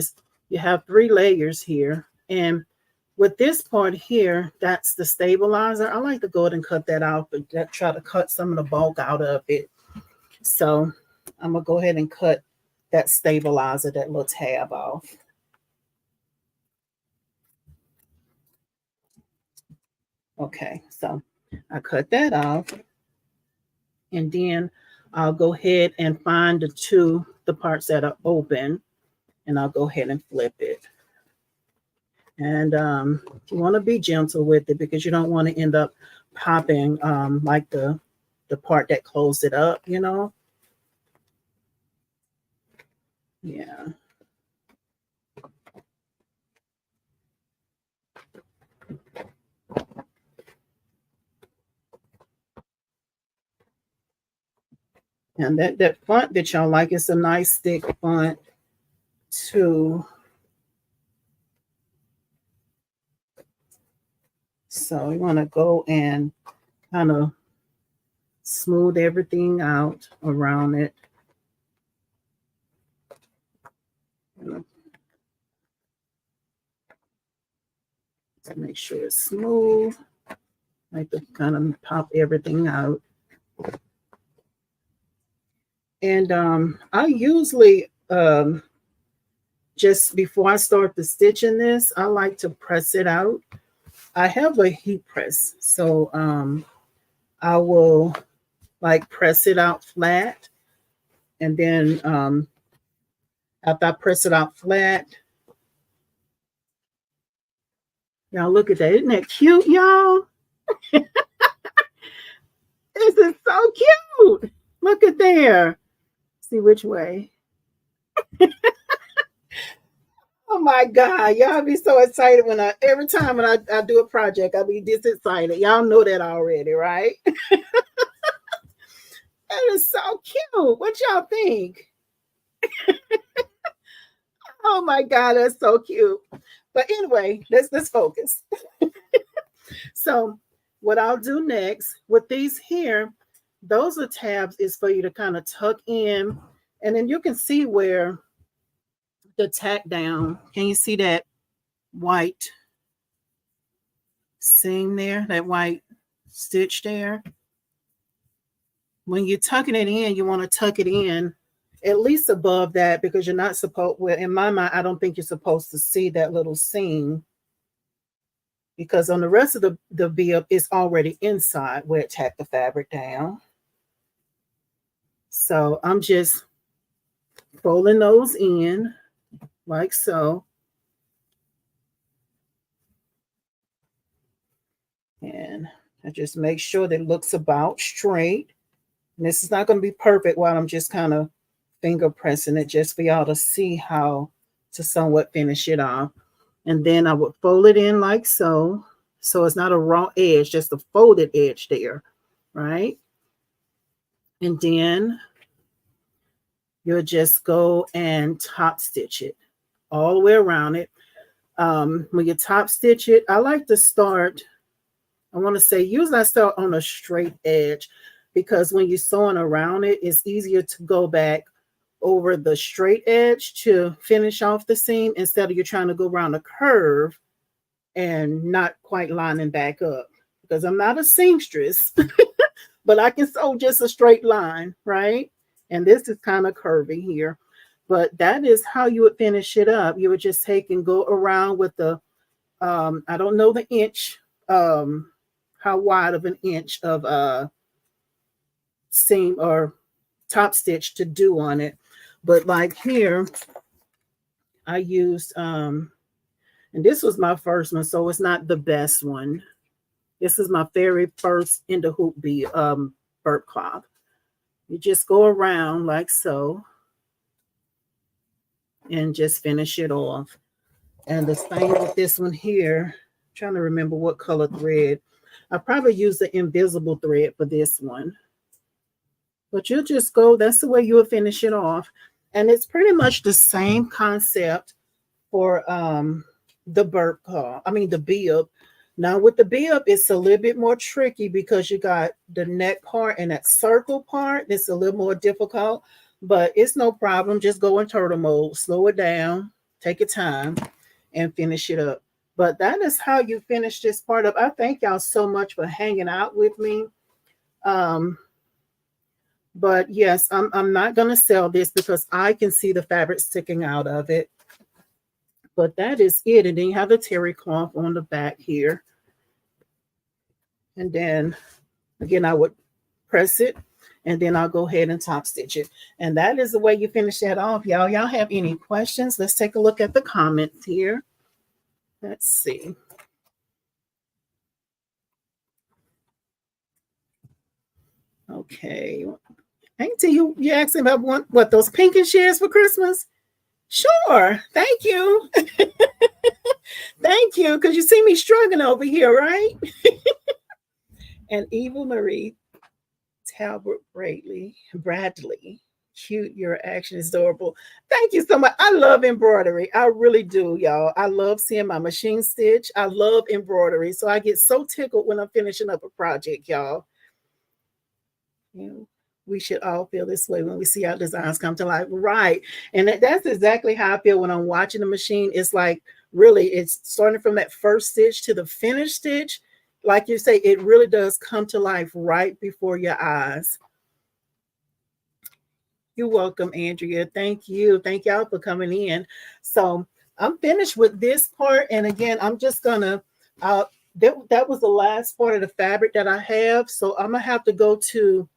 have 3 layers here. And with this part here, that's the stabilizer. I like to go ahead and cut that out, but try to cut some of the bulk out of it. So I'm going to go ahead and cut that stabilizer, that little tab off. Okay, so I cut that off. And then I'll go ahead and find the parts that are open, and I'll go ahead and flip it. And you want to be gentle with it because you don't want to end up popping like the part that closed it up, you know? Yeah. And that font that y'all like, it's a nice thick font too. So you want to go and kind of smooth everything out around it. To make sure it's smooth. I like to kind of pop everything out. And I usually, just before I start the stitching this, I like to press it out. I have a heat press, so I will like press it out flat. And then after I press it out flat, y'all look at that. Isn't that cute, y'all? This is so cute. Look at there. See which way. Oh my God. Y'all be so excited when every time when I do a project, I'll be this excited. Y'all know that already, right? That is so cute. What y'all think? Oh my God, that's so cute. But anyway, let's focus. So what I'll do next with these here, those are tabs is for you to kind of tuck in. And then you can see where the tack down. Can you see that white seam there? That white stitch there? When you're tucking it in, you want to tuck it in at least above that, because you're not supposed, well, in my mind, I don't think you're supposed to see that little seam, because on the rest of the bib, it's already inside where it tacked the fabric down. So I'm just folding those in like so. And I just make sure that it looks about straight. And this is not going to be perfect while I'm just kind of finger pressing it, just for y'all to see how to somewhat finish it off. And then I would fold it in like so. So it's not a raw edge, just a folded edge there, right? And then you'll just go and top stitch it all the way around it. When you top stitch it, I like to start, I want to say, usually I start on a straight edge, because when you're sewing around it, it's easier to go back over the straight edge to finish off the seam, instead of you trying to go around a curve and not quite lining back up. Because I'm not a seamstress, but I can sew just a straight line, right? And this is kind of curvy here, but that is how you would finish it up. You would just take and go around with the, I don't know the inch, how wide of an inch of seam or top stitch to do on it. But like here, I used, and this was my first one, so it's not the best one. This is my very first in the hoop bee burp cloth. You just go around like so and just finish it off. And the thing with this one here, I'm trying to remember what color thread. I probably use the invisible thread for this one. But you'll just go, that's the way you'll finish it off. And it's pretty much the same concept for the burp cloth, the bib. Now with the bib, it's a little bit more tricky, because you got the neck part and that circle part. It's a little more difficult, but it's no problem. Just go in turtle mode, slow it down, take your time, and finish it up. But that is how you finish this part up. I thank y'all so much for hanging out with me. But yes, I'm not going to sell this because I can see the fabric sticking out of it. But that is it. And then you have the terry cloth on the back here. And then again, I would press it, and then I'll go ahead and top stitch it. And that is the way you finish that off, y'all. Y'all have any questions? Let's take a look at the comments here. Let's see. Okay. Auntie, you asking about what those pinking shares for Christmas? Sure. Thank you. Thank you, because you see me struggling over here, right? And Eva Marie Talbot Bradley, cute, your action is adorable. Thank you so much. I love embroidery. I really do, y'all. I love seeing my machine stitch. I love embroidery. So I get so tickled when I'm finishing up a project, y'all. You know, we should all feel this way when we see our designs come to life. Right. And that's exactly how I feel when I'm watching the machine. It's like, really, it's starting from that first stitch to the finished stitch. Like you say, it really does come to life right before your eyes. You're welcome, Andrea. Thank you. Thank y'all for coming in. So I'm finished with this part. And again, I'm just going to, that was the last part of the fabric that I have. So I'm going to have to go to,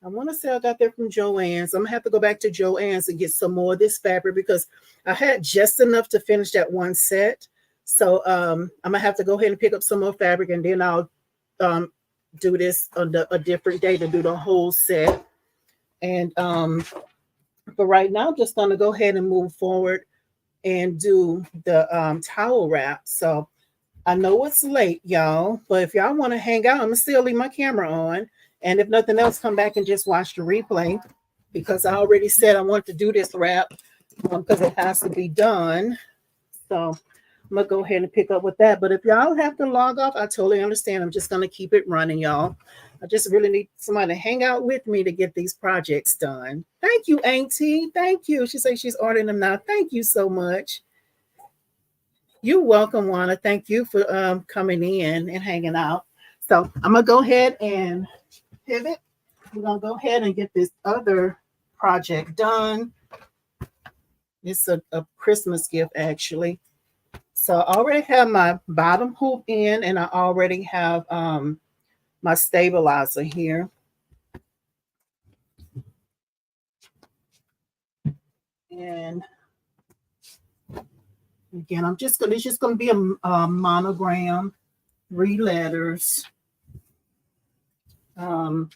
I want to say I got that from Joann's. I'm going to have to go back to Joann's and get some more of this fabric, because I had just enough to finish that one set. So I'm going to have to go ahead and pick up some more fabric, and then I'll do this on a different day to do the whole set. And but right now, I'm just going to go ahead and move forward and do the towel wrap. So I know it's late, y'all, but if y'all want to hang out, I'm going to still leave my camera on. And if nothing else, come back and just watch the replay, because I already said I want to do this wrap because it has to be done. So I'm going to go ahead and pick up with that. But if y'all have to log off, I totally understand. I'm just going to keep it running, y'all. I just really need somebody to hang out with me to get these projects done. Thank you, Auntie. Thank you. She says she's ordering them now. Thank you so much. You're welcome, Juana. Thank you for coming in and hanging out. So I'm going to go ahead and pivot. We're going to go ahead and get this other project done. It's a Christmas gift, actually. So I already have my bottom hoop in, and I already have my stabilizer here. And again, it's just gonna be a monogram, 3 letters. I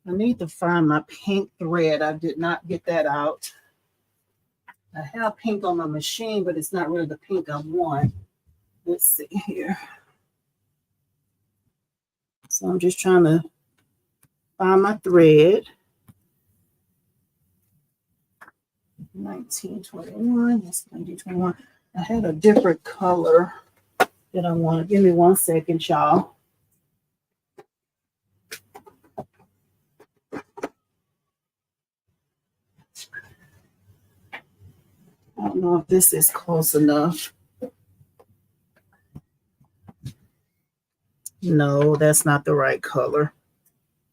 need to find my pink thread. I did not get that out. I have pink on my machine, but it's not really the pink I want. Let's see here. So I'm just trying to find my thread. 1921. That's 1921. I had a different color that I wanted. Give me 1 second, y'all. I don't know if this is close enough. No, that's not the right color.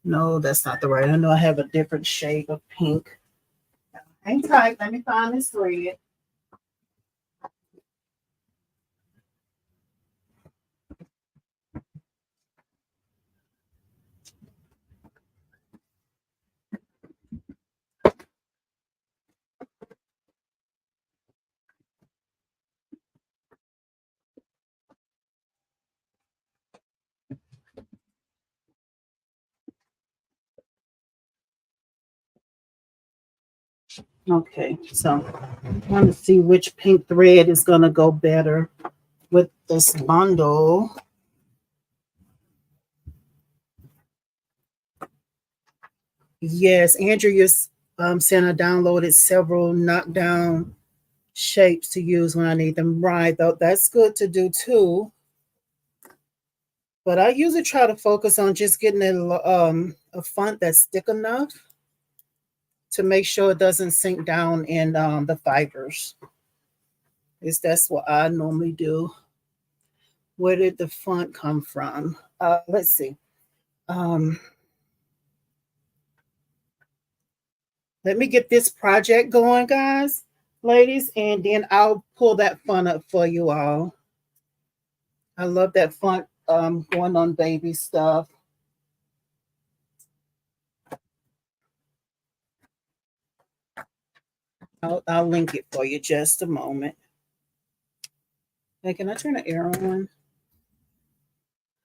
No, that's not the right. I know I have a different shade of pink. Hang tight. Let me find this thread. Okay, so I want to see which pink thread is going to go better with this bundle. Yes, Andrew, you're saying I downloaded several knockdown shapes to use when I need them. Right, though, that's good to do too. But I usually try to focus on just getting a font that's thick enough to make sure it doesn't sink down in the fibers. That's what I normally do. Where did the font come from? Let's see. Let me get this project going, guys, ladies, and then I'll pull that font up for you all. I love that font going on baby stuff. I'll link it for you just a moment. Hey, can I turn the air on?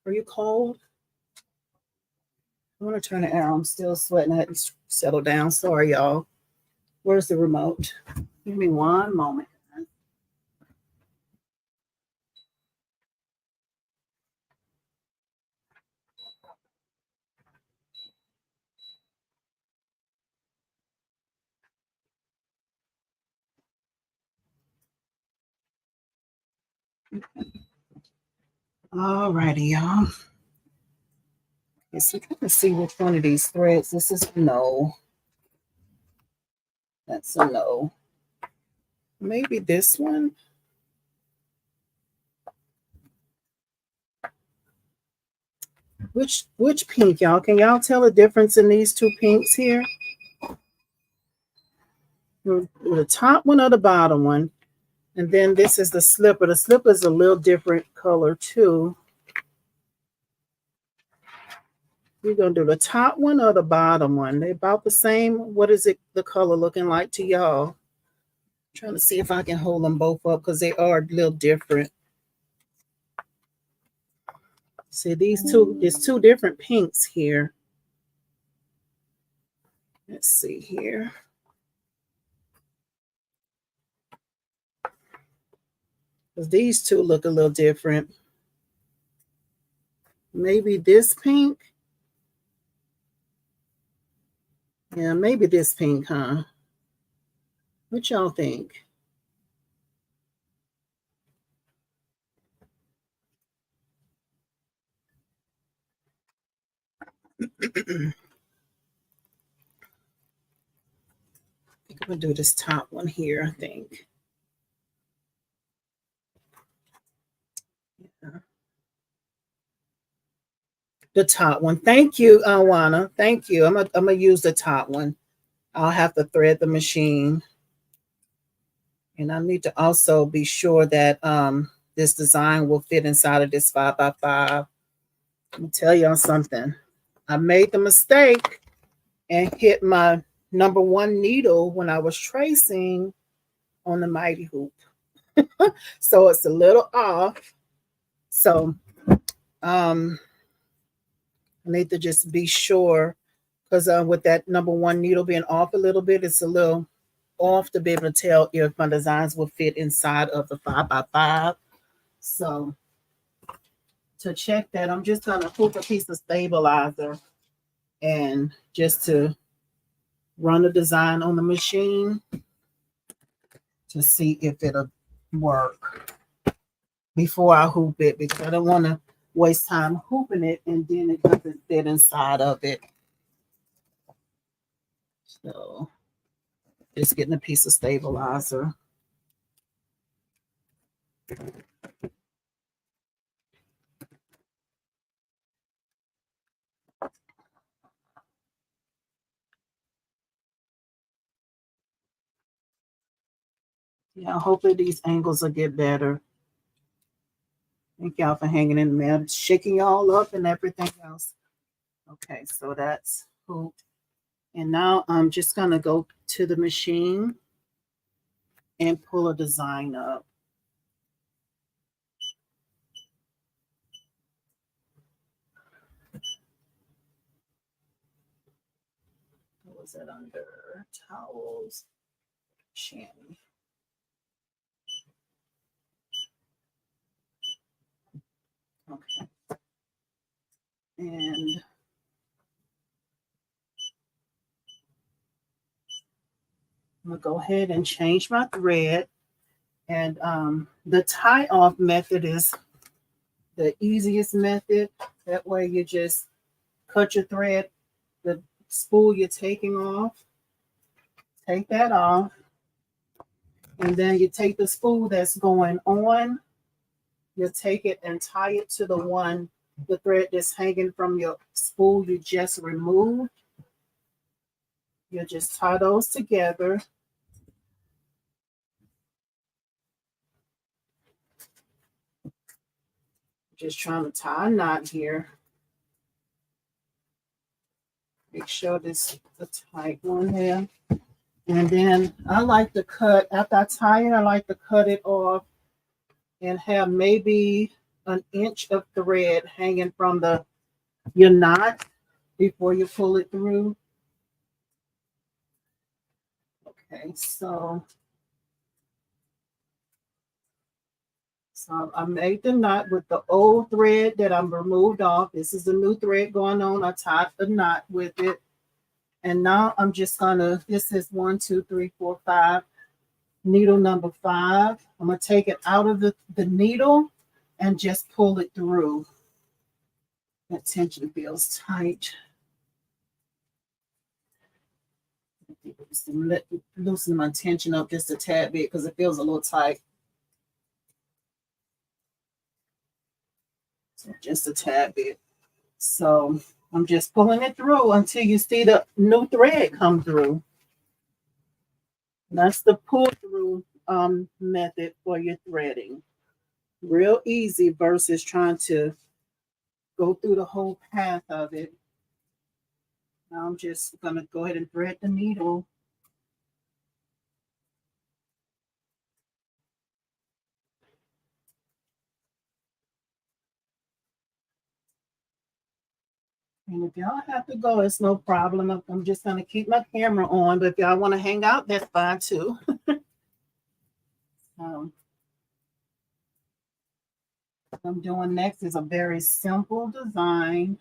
Are you cold? I want to turn the air on. I'm still sweating. I had to settle down. Sorry, y'all. Where's the remote? Give me 1 moment. All righty, y'all. Let's see which one of these threads. This is no. That's a no. Maybe this one. Which pink, y'all? Can y'all tell the difference in these 2 pinks here? The top one or the bottom one? And then this is the slipper. The slipper is a little different color too. We're going to do the top one or the bottom one. They're about the same. What is the color looking like to y'all? Trying to see if I can hold them both up because they are a little different. See, there's 2 different pinks here. Let's see here. Because these 2 look a little different. Maybe this pink. Yeah, maybe this pink, huh? What y'all think? I'm gonna do this top one here, I think. Yeah. The top one. Thank you, Awana. Thank you. I'm gonna use the top one. I'll have to thread the machine. And I need to also be sure that this design will fit inside of this 5x5. Let me tell y'all something. I made the mistake and hit my number 1 needle when I was tracing on the mighty hoop. So it's a little off. So I need to just be sure, because with that number 1 needle being off a little bit, it's a little off to be able to tell if my designs will fit inside of the 5x5. So to check that, I'm just going to hook a piece of stabilizer and just to run the design on the machine to see if it'll work before I hoop it, because I don't want to waste time hooping it and then it doesn't fit inside of it. So just getting a piece of stabilizer. Yeah, hopefully these angles will get better. Thank y'all for hanging in there. I'm shaking y'all up and everything else. Okay, so that's hooped. And now I'm just going to go to the machine and pull a design up. What was that under? Towels. Chamois. Okay. And I'm going to go ahead and change my thread. And the tie off method is the easiest method. That way you just cut your thread, the spool you're taking off, take that off. And then you take the spool that's going on, you take it and tie it to the thread that's hanging from your spool you just removed. You just tie those together. Just trying to tie a knot here. Make sure this is a tight one there. And then I like to cut, after I tie it, I like to cut it off and have maybe an inch of thread hanging from your knot before you pull it through. Okay, so I made the knot with the old thread that I'm removed off. This is a new thread going on. I tied the knot with it. And now I'm just gonna, this is 1, 2, 3, 4, 5, needle number 5. I'm gonna take it out of the needle and just pull it through. That tension feels tight. Loosen my tension up just a tad bit because it feels a little tight. So just a tad bit. So I'm just pulling it through until you see the new thread come through. That's the pull through method for your threading. Real easy versus trying to go through the whole path of it. Now I'm just going to go ahead and thread the needle. And if y'all have to go, it's no problem. I'm just going to keep my camera on, but if y'all want to hang out, that's fine too. What I'm doing next is a very simple design.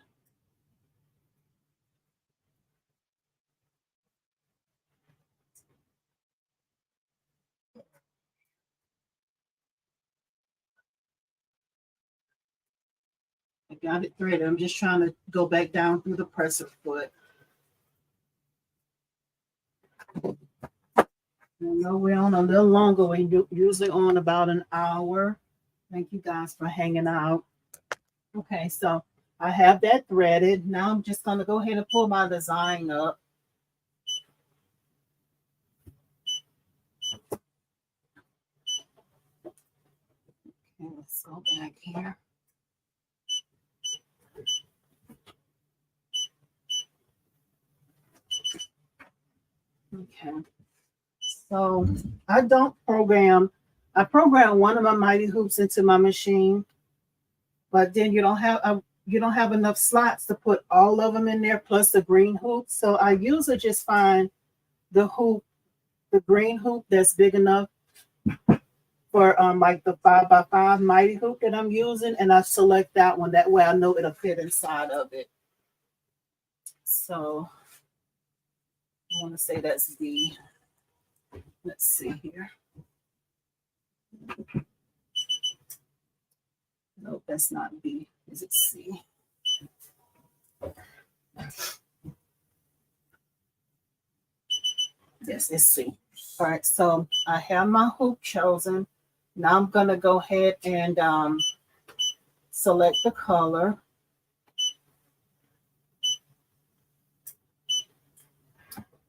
I got it threaded. I'm just trying to go back down through the presser foot. I know we're on a little longer. We're usually on about an hour. Thank you guys for hanging out. Okay, so I have that threaded. Now I'm just going to go ahead and pull my design up. Let's go back here. Okay. So I don't program. I program one of my mighty hoops into my machine, but then you don't have enough slots to put all of them in there plus the green hoop. So I usually just find the green hoop that's big enough for like the 5x5 mighty hoop that I'm using, and I select that one. That way I know it'll fit inside of it. So I want to say that's B. Let's see here. Nope, that's not B. Is it C? Yes, it's C. All right, so I have my hoop chosen. Now I'm going to go ahead and select the color.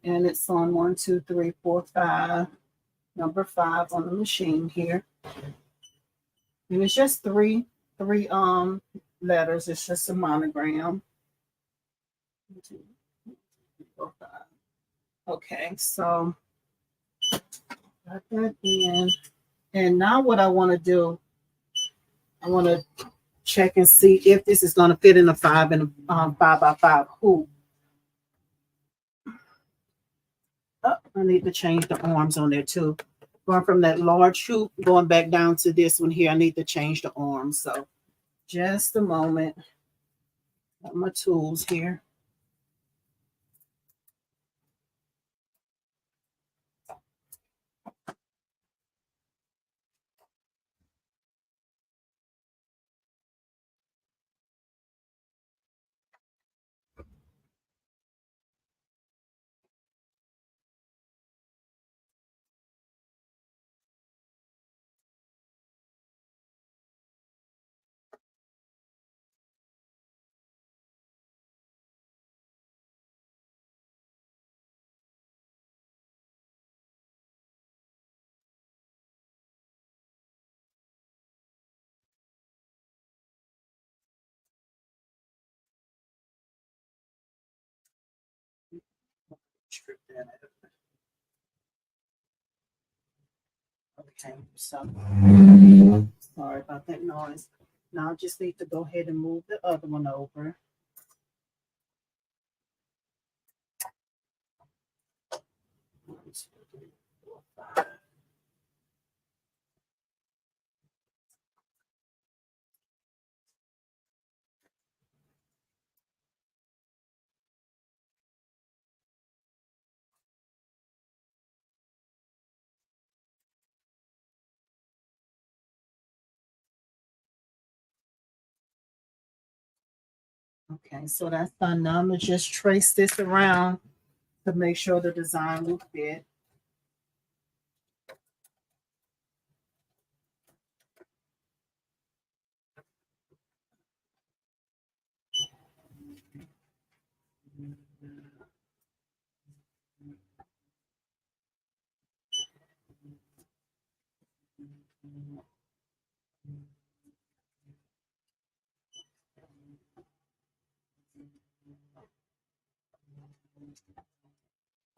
And it's on 1, 2, 3, 4, 5. Number 5 on the machine here. And it's just three letters. It's just a monogram. 1, 2, 3, 4, 5. Okay, so got that in. And now what I want to do, I want to check and see if this is going to fit in a 5 and a 5x5 hoop. Oh, I need to change the arms on there too. Going from that large hoop, going back down to this one here, I need to change the arms. So just a moment. Got my tools here. Strip that out. Okay, so sorry about that noise. Now I just need to go ahead and move the other one over. One, 2, 3, 4, 5. Okay, so that's done. Now I'm gonna just trace this around to make sure the design will fit.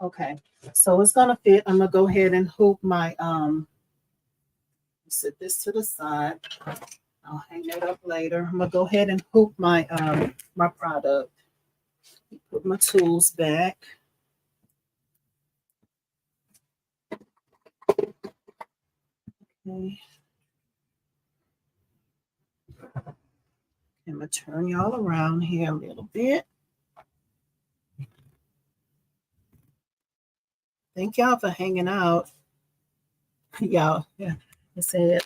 Okay, so it's gonna fit. I'm gonna go ahead and hoop my set this to the side. I'll hang that up later. I'm gonna go ahead and hoop my my product. Put my tools back. Okay. I'm gonna turn y'all around here a little bit. Thank y'all for hanging out. Y'all, yeah. I said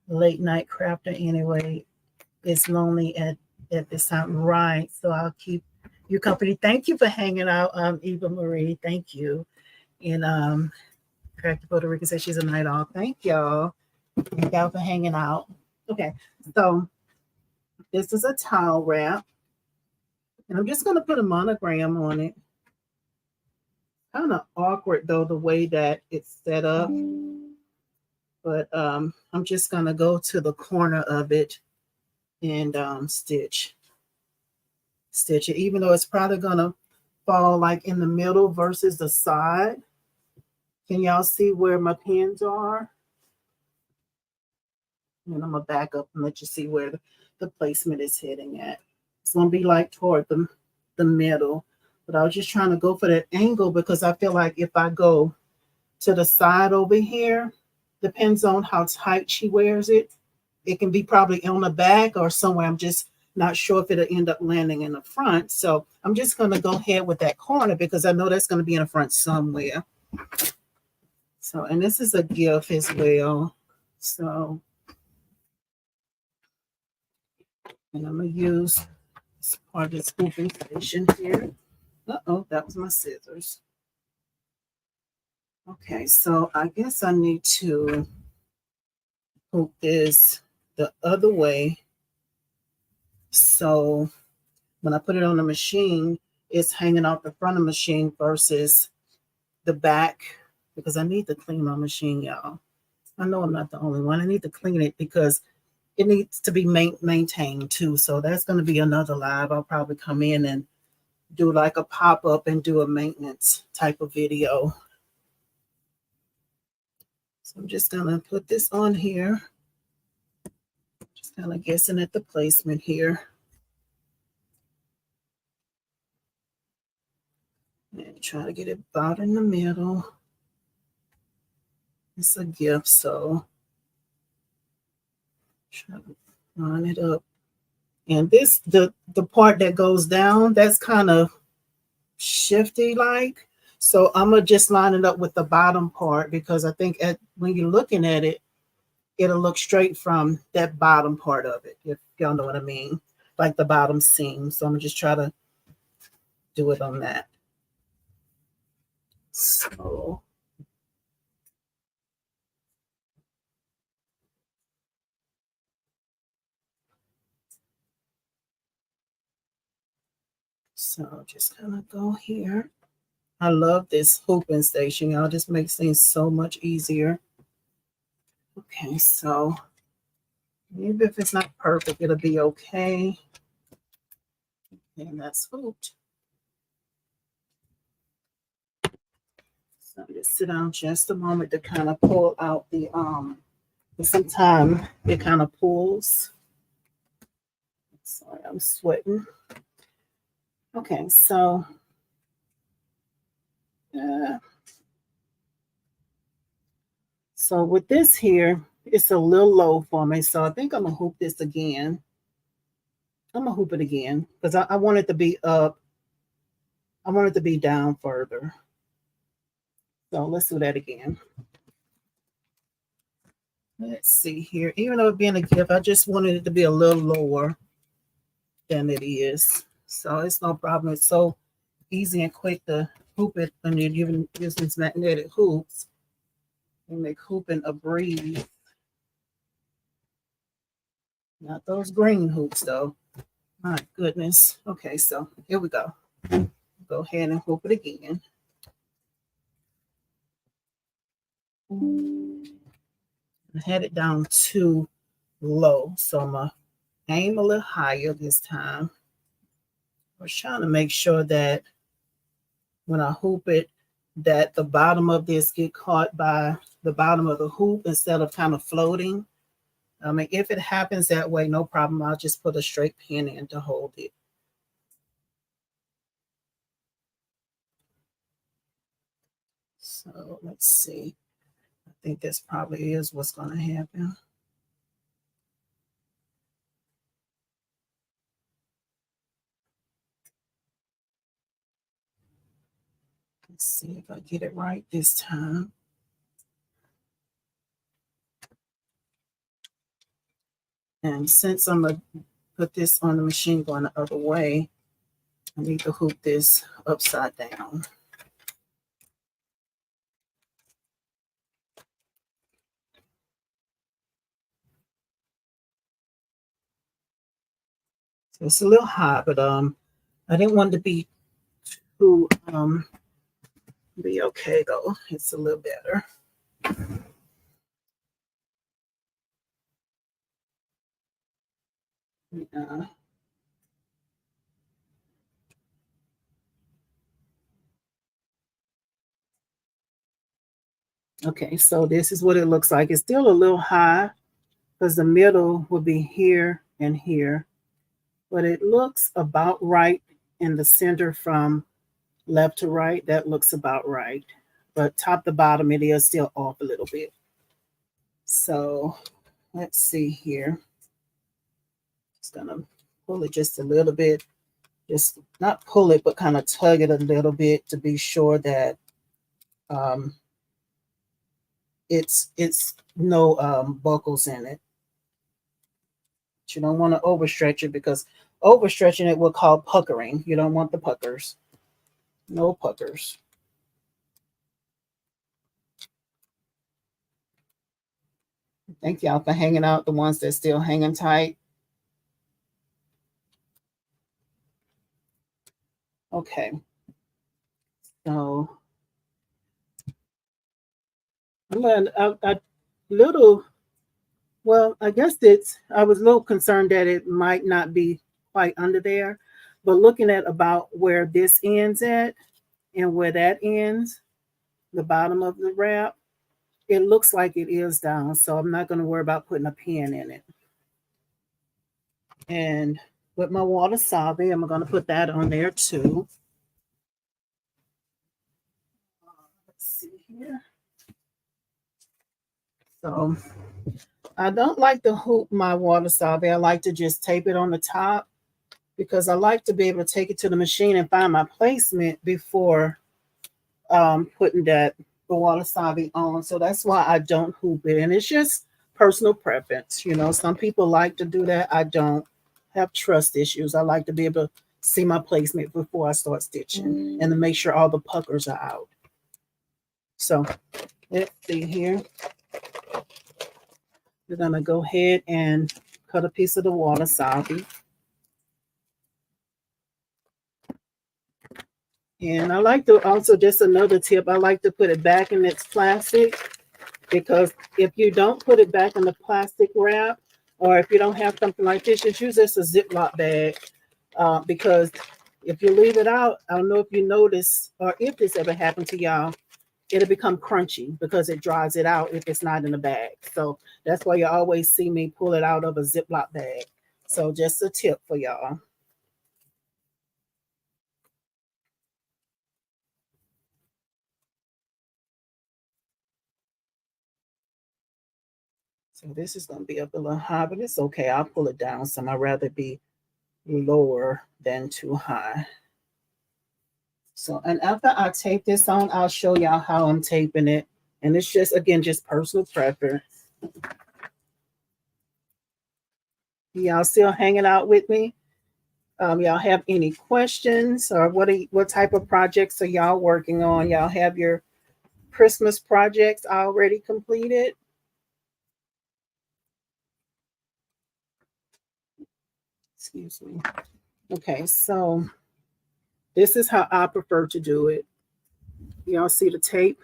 late night crafter anyway. It's lonely at this time. Right. So I'll keep you company. Thank you for hanging out, Eva Marie. Thank you. And Crafty Puerto Rican says she's a night off. Thank y'all. Thank y'all for hanging out. Okay, so this is a towel wrap. And I'm just gonna put a monogram on it. Kind of awkward though, the way that it's set up. But I'm just gonna go to the corner of it and stitch it, even though it's probably gonna fall like in the middle versus the side. Can y'all see where my pins are? And I'm gonna back up and let you see where the placement is heading at. It's gonna be like toward the middle, but I was just trying to go for that angle because I feel like if I go to the side over here, depends on how tight she wears it. It can be probably on the back or somewhere. I'm just not sure if it'll end up landing in the front. So I'm just gonna go ahead with that corner because I know that's gonna be in the front somewhere. So, and this is a gift as well. So, and I'm gonna use this part of this hooping station here. Uh-oh, that was my scissors. Okay, so I guess I need to hoop this the other way. So when I put it on the machine, it's hanging off the front of the machine versus the back because I need to clean my machine, y'all. I know I'm not the only one. I need to clean it because it needs to be maintained too. So that's going to be another live. I'll probably come in and do like a pop-up and do a maintenance type of video. So I'm just going to put this on here. Just kind of guessing at the placement here. And try to get it about in the middle. It's a gift, so try to line it up. And this, the part that goes down, that's kind of shifty like. So I'm gonna just line it up with the bottom part because I think when you're looking at it, it'll look straight from that bottom part of it, if y'all know what I mean, like the bottom seam. So I'm gonna just try to do it on that. So just kind of go here. I love this hooping station, y'all. Just makes things so much easier. Okay, so maybe if it's not perfect, it'll be okay. And that's hooped. So just sit down just a moment to kind of pull out the sometimes it kind of pulls. Sorry, I'm sweating. Okay, so so with this here, it's a little low for me. So I think I'm gonna hoop this again. I'm gonna hoop it again because I want it to be up. I want it to be down further. So let's do that again. Let's see here. Even though it being a gift, I just wanted it to be a little lower than it is. So it's no problem. It's so easy and quick to hoop it when you're using these magnetic hoops. You make hooping a breeze. Not those green hoops though. My goodness. Okay, so here we go. Go ahead and hoop it again. I had it down too low, so I'm gonna aim a little higher this time. I was trying to make sure that when I hoop it, that the bottom of this get caught by the bottom of the hoop instead of kind of floating. I mean, if it happens that way, no problem. I'll just put a straight pin in to hold it. So let's see. I think this probably is what's going to happen. Let's see if I get it right this time. And since I'm going to put this on the machine going the other way, I need to hoop this upside down. So it's a little hot, but I didn't want it to be too be okay though. It's a little better. Uh, okay, so this is what it looks like. It's still a little high because the middle will be here and here, but it looks about right in the center from left to right. That looks about right. But top to bottom, it is still off a little bit. So let's see here. Just gonna pull it just a little bit. Just not pull it, but kind of tug it a little bit to be sure that um, it's no buckles in it. But you don't want to overstretch it because overstretching it will cause puckering. You don't want the puckers. No puckers. Thank y'all for hanging out, the ones that's still hanging tight. Okay. So I'm gonna a little, well, I guess I was a little concerned that it might not be quite under there, but looking at about where this ends at and where that ends, the bottom of the wrap, it looks like it is down. So I'm not going to worry about putting a pin in it. And with my water wasabi, I'm going to put that on there too. Let's see here. So I don't like to hoop my water wasabi. I like to just tape it on the top because I like to be able to take it to the machine and find my placement before putting the wasabi on. So that's why I don't hoop it. And it's just personal preference. You know, some people like to do that. I don't have trust issues. I like to be able to see my placement before I start stitching and to make sure all the puckers are out. So let's see here. We're going to go ahead and cut a piece of the wasabi. And I like to also, just another tip, I like to put it back in its plastic, because if you don't put it back in the plastic wrap, or if you don't have something like this, just use this as a Ziploc bag, because if you leave it out, I don't know if you notice or if this ever happened to y'all, it'll become crunchy because it dries it out if it's not in a bag. So that's why you always see me pull it out of a Ziploc bag. So just a tip for y'all. So this is going to be up a little high, but it's okay. I'll pull it down some. I'd rather be lower than too high. So, and after I tape this on, I'll show y'all how I'm taping it. And it's just, again, just personal preference. Y'all still hanging out with me? Y'all have any questions, or what type of projects are y'all working on? Y'all have your Christmas projects already completed? Excuse me. Okay, so this is how I prefer to do it. Y'all see the tape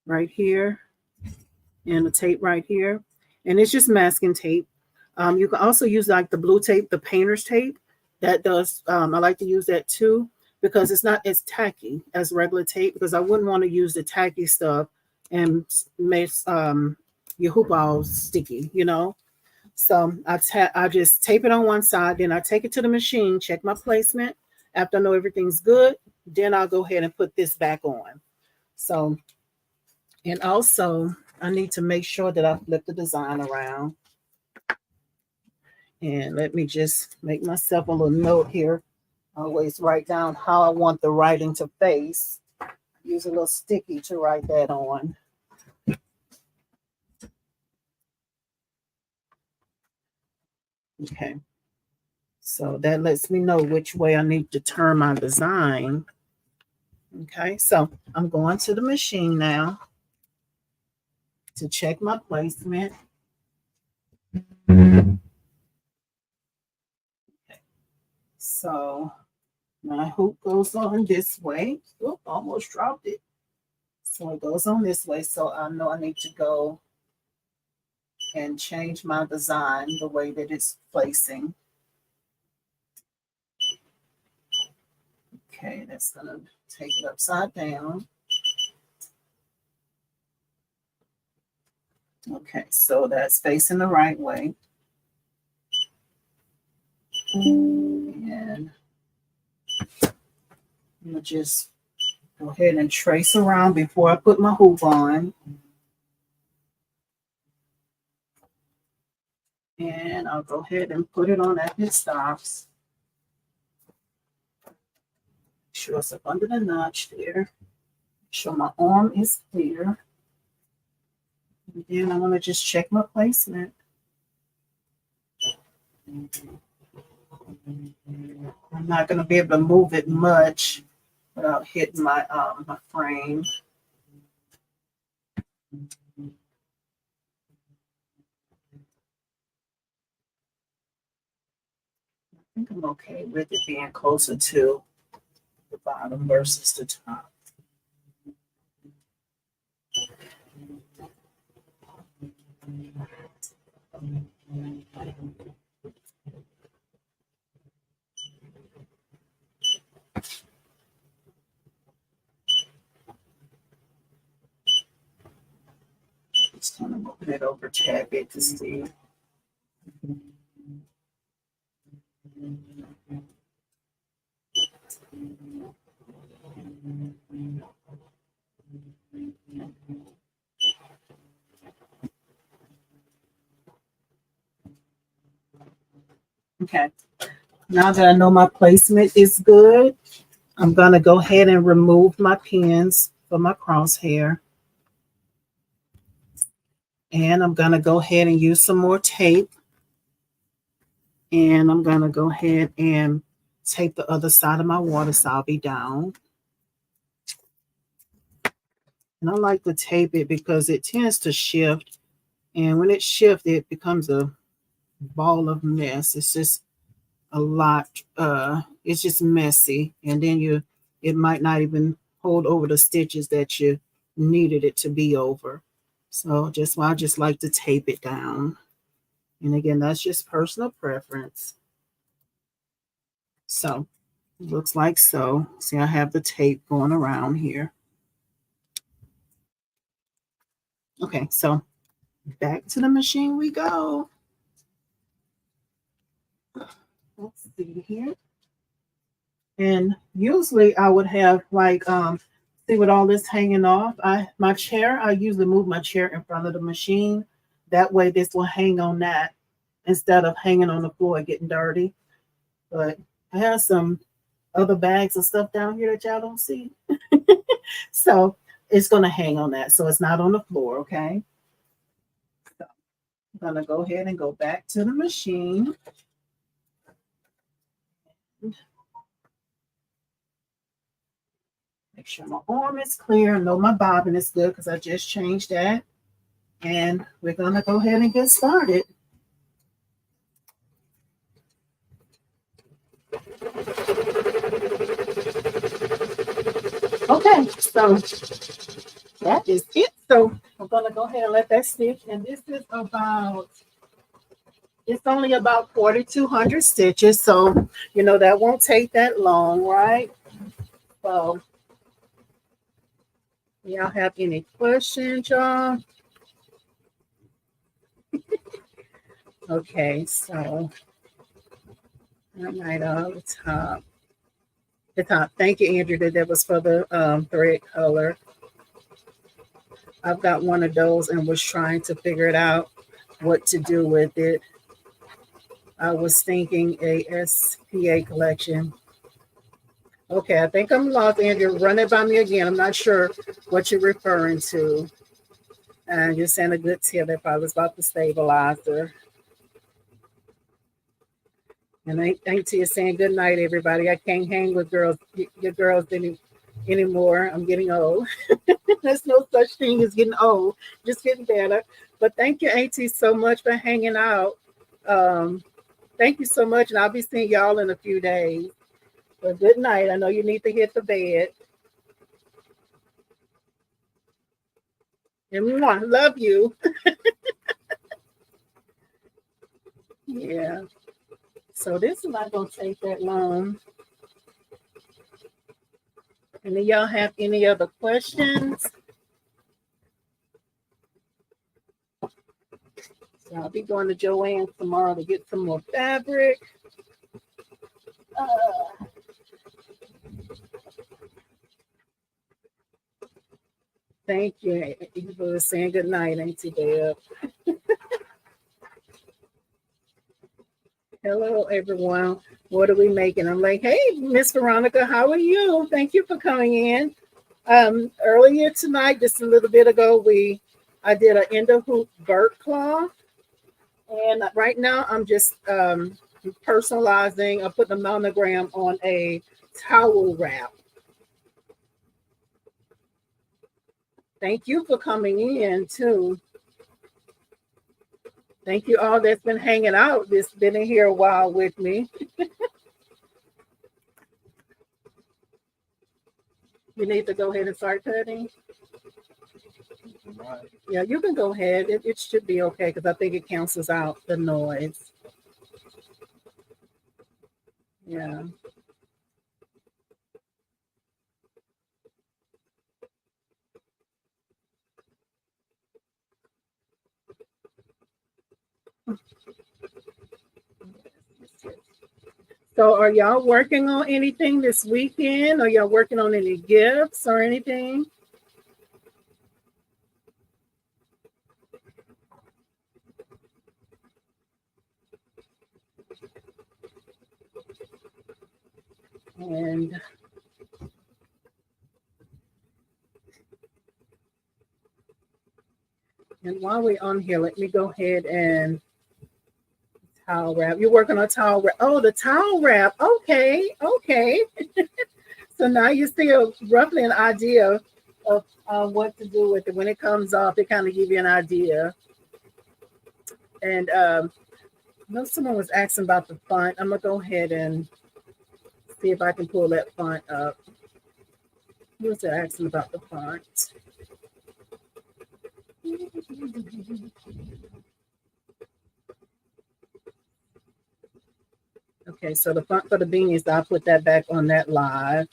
right here and the tape right here, and it's just masking tape. You can also use like the blue tape, the painter's tape. That does, I like to use that too, because it's not as tacky as regular tape, because I wouldn't want to use the tacky stuff and make your hoop all sticky, you know. So I just tape it on one side, then I take it to the machine, check my placement. After I know everything's good, then I'll go ahead and put this back on. So, and also I need to make sure that I flip the design around. And let me just make myself a little note here. I always write down how I want the writing to face. Use a little sticky to write that on. Okay. So that lets me know which way I need to turn my design. Okay, so I'm going to the machine now to check my placement. Okay. So my hoop goes on this way. Oop, almost dropped it. So it goes on this way. So I know I need to go and change my design the way that it's placing. Okay, that's gonna take it upside down. Okay, so that's facing the right way. And I'm gonna just go ahead and trace around before I put my hoop on. And I'll go ahead and put it on at it stops. Sure it's up under the notch there. Sure my arm is clear. And then I want to just check my placement. I'm not going to be able to move it much without hitting my my frame. I think I'm okay with it being closer to the bottom versus the top. Just kind of moving it over tab it to see. Okay, now that I know my placement is good, I'm going to go ahead and remove my pins for my crosshair. And I'm going to go ahead and use some more tape. And I'm going to go ahead and tape the other side of my water salvi down. And I like to tape it because it tends to shift. And when it shifts, it becomes a ball of mess. It's just a lot. It's just messy. And then it might not even hold over the stitches that you needed it to be over. So I just like to tape it down. And again, that's just personal preference. So it looks like so. See, I have the tape going around here. Okay, so back to the machine we go. Let's see here. And usually I would have like, see with all this hanging off, I usually move my chair in front of the machine. That way this will hang on that instead of hanging on the floor and getting dirty. But I have some other bags of stuff down here that y'all don't see. So it's going to hang on that. So it's not on the floor, okay? So I'm going to go ahead and go back to the machine. Make sure my arm is clear. I know my bobbin is good because I just changed that. And we're going to go ahead and get started. Okay, so that is it. So I'm going to go ahead and let that stick. And this is it's only about 4,200 stitches. So, that won't take that long, right? So, y'all have any questions, y'all? Okay, so right on the top. The top. Thank you, Andrew. That was for the thread color. I've got one of those and was trying to figure it out what to do with it. I was thinking a SPA collection. Okay, I think I'm lost, Andrew. Run it by me again. I'm not sure what you're referring to. And you're saying a good tip if I was about the stabilizer. And Auntie is saying good night, everybody. I can't hang with your girls anymore. I'm getting old. There's no such thing as getting old, just getting better. But thank you, Auntie, so much for hanging out. Thank you so much, and I'll be seeing y'all in a few days. But good night. I know you need to hit the bed. And love you. Yeah. So this is not going to take that long. And then y'all have any other questions? So I'll be going to Joanne tomorrow to get some more fabric. Thank you. You were saying good night, ain't you, Deb? Hello, everyone. What are we making? I'm like, hey, Miss Veronica, how are you? Thank you for coming in. Earlier tonight, just a little bit ago, I did an end of hoop burp cloth. And right now I'm just personalizing. I put the monogram on a towel wrap. Thank you for coming in too. Thank you all that's been hanging out. That's been in here a while with me. You need to go ahead and start cutting. Yeah, you can go ahead. It should be okay because I think it cancels out the noise. Yeah. So are y'all working on anything this weekend? Are y'all working on any gifts or anything? And while we're on here, let me go ahead and towel wrap. You're working on towel wrap. Oh, the towel wrap. Okay. So now you see roughly an idea of what to do with it. When it comes off, it kind of give you an idea. And I know someone was asking about the font. I'm going to go ahead and see if I can pull that font up. Who was asking about the font? Okay, so the font for the beanies, I'll put that back on that live.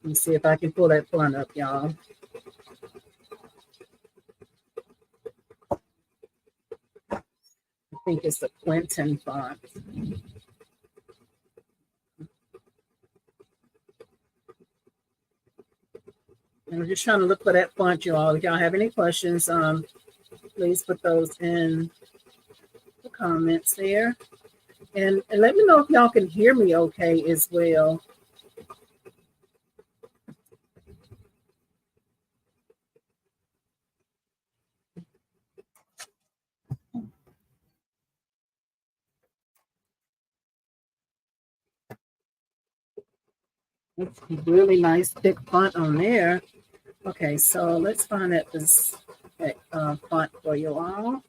Let me see if I can pull that font up, y'all. I think it's the Clinton font. And I'm just trying to look for that font, y'all. If y'all have any questions, please put those in the comments there. And let me know if y'all can hear me okay as well. It's really nice thick font on there. Okay, so let's find this font for you all.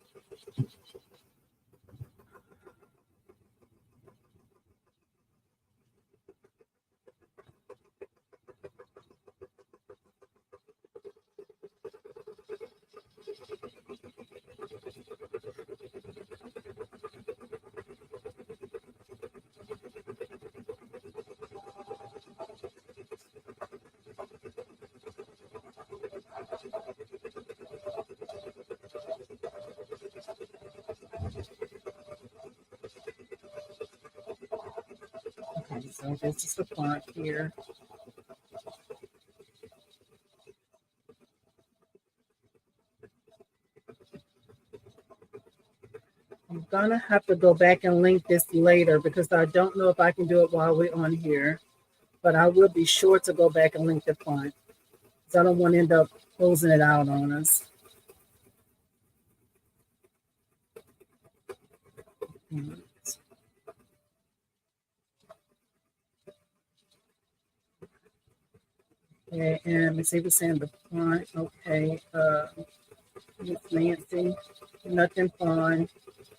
Okay, so this is the font here. I'm gonna have to go back and link this later because I don't know if I can do it while we're on here, but I will be sure to go back and link the font because I don't want to end up closing it out on us. Okay, and let's see what's in the font. Okay, Miss Nancy, nothing fun.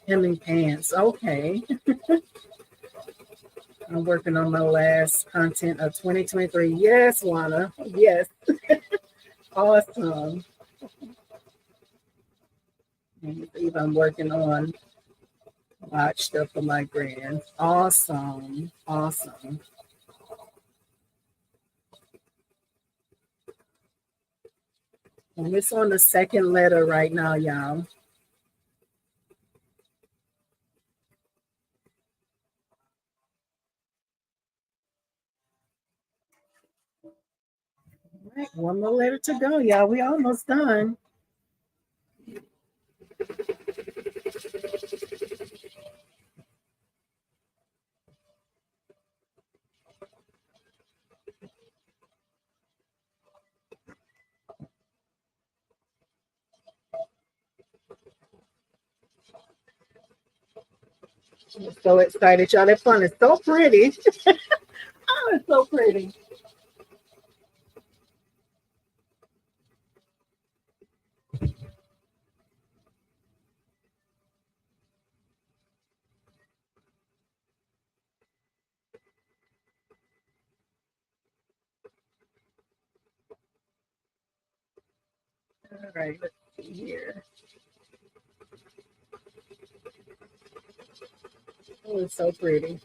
Hemming pants. Okay. I'm working on my last content of 2023. Yes, Juana. Yes. Awesome. And even working on watch stuff for my grand. Awesome. Awesome. And it's on the second letter right now, y'all. All right, one more letter to go, y'all. We almost done. I'm so excited, y'all. That fun is so pretty. Oh, it's so pretty. All right, let's see here. Oh, it's so pretty.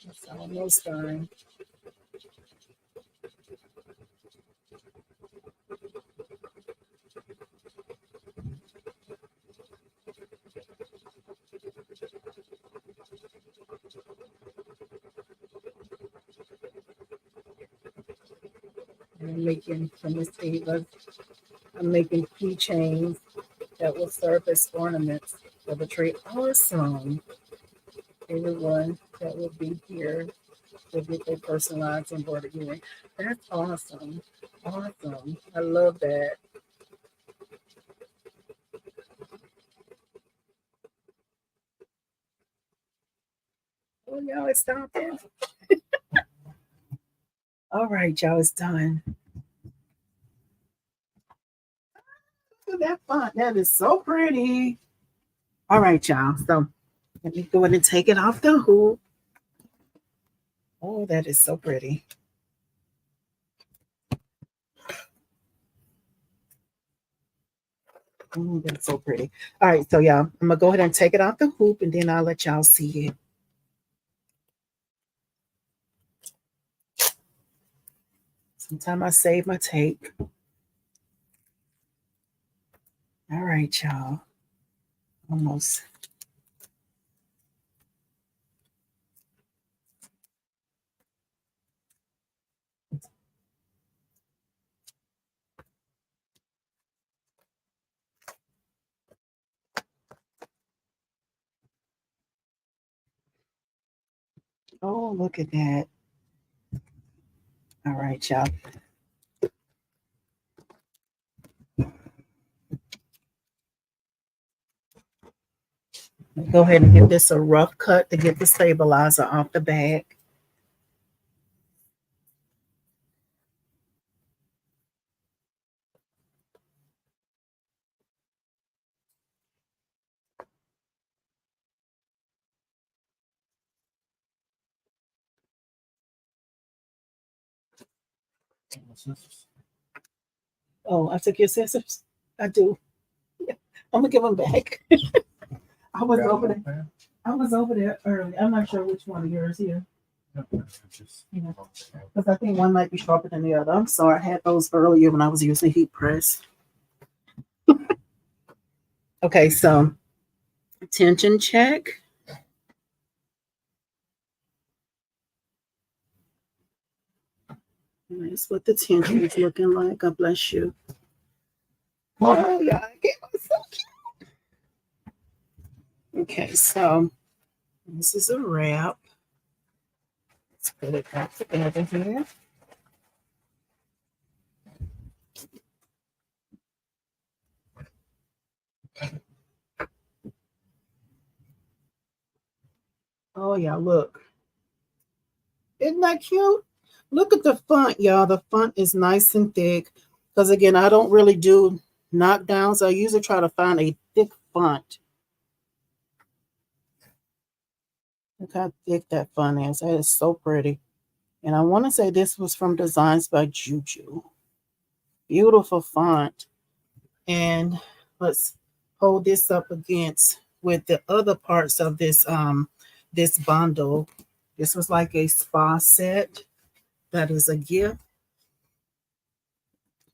It's almost done. I'm making from this Ava. I'm making keychains that will serve as ornaments for the tree. Awesome. Everyone that will be here will get their personalized embroidery. That's awesome. Awesome. I love that. Oh, y'all, it's stopping. All right, y'all, it's done. Look at that font. That is so pretty. All right, y'all. So let me go ahead and take it off the hoop. Oh, that is so pretty. Oh, that's so pretty. All right, so y'all, I'm gonna go ahead and take it off the hoop and then I'll let y'all see it. Sometimes I save my take. All right, y'all. Almost. Oh, look at that. All right, y'all. Go ahead and give this a rough cut to get the stabilizer off the bag. Oh, I took your scissors. I do. Yeah. I'm gonna give them back. I was over there. I was over there early. I'm not sure which one of yours here. Yeah. Because I think one might be sharper than the other. I'm sorry. I had those earlier when I was using heat press. Okay, so tension check. That's what the tension is looking like. God bless you. Oh, yeah, so cute. Okay, so this is a wrap. Let's put it back together here. Oh, yeah, look. Isn't that cute? Look at the font, y'all. The font is nice and thick. Because, again, I don't really do knockdowns. I usually try to find a thick font. Look how thick that font is. That is so pretty. And I want to say this was from Designs by Juju. Beautiful font. And let's hold this up against with the other parts of this bundle. This was like a spa set that is a gift.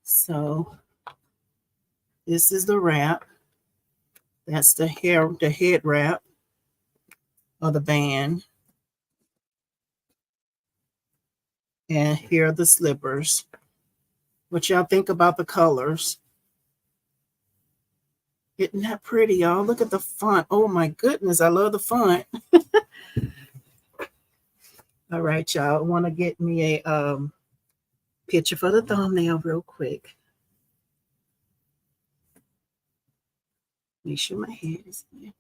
So this is the wrap. That's the head wrap of the band. And here are the slippers. What y'all think about the colors? Isn't that pretty, y'all? Look at the font. Oh my goodness, I love the font. All right, y'all. I want to get me a picture for the thumbnail real quick. Make sure my head is there.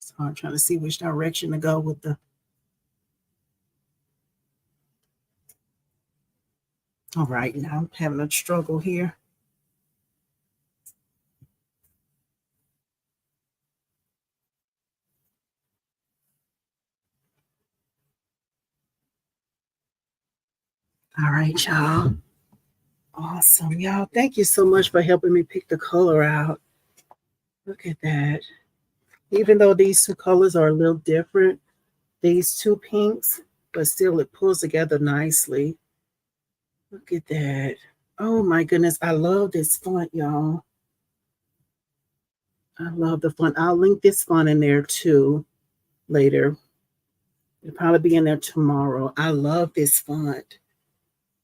So I'm trying to see which direction to go with the. All right, now I'm having a struggle here. All right, y'all. Awesome, y'all. Thank you so much for helping me pick the color out. Look at that. Even though these two colors are a little different, these two pinks, but still it pulls together nicely. Look at that. Oh my goodness. I love this font, y'all. I love the font. I'll link this font in there too later. It'll probably be in there tomorrow. I love this font.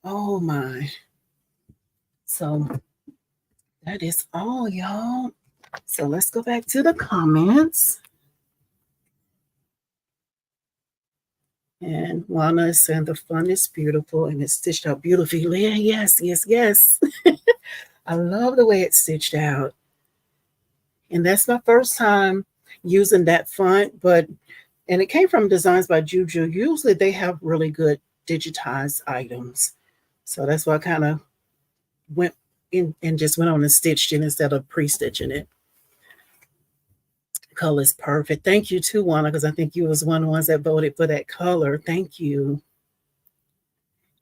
Oh my. So that is all, y'all. So let's go back to the comments. And Juana is saying the font is beautiful and it's stitched out beautifully. Yes, yes, yes. I love the way it's stitched out. And that's my first time using that font, and it came from Designs by Juju. Usually they have really good digitized items. So that's why I kind of went in and just went on and stitched it instead of pre-stitching it. The color is perfect. Thank you too, Juana, because I think you was one of the ones that voted for that color. Thank you.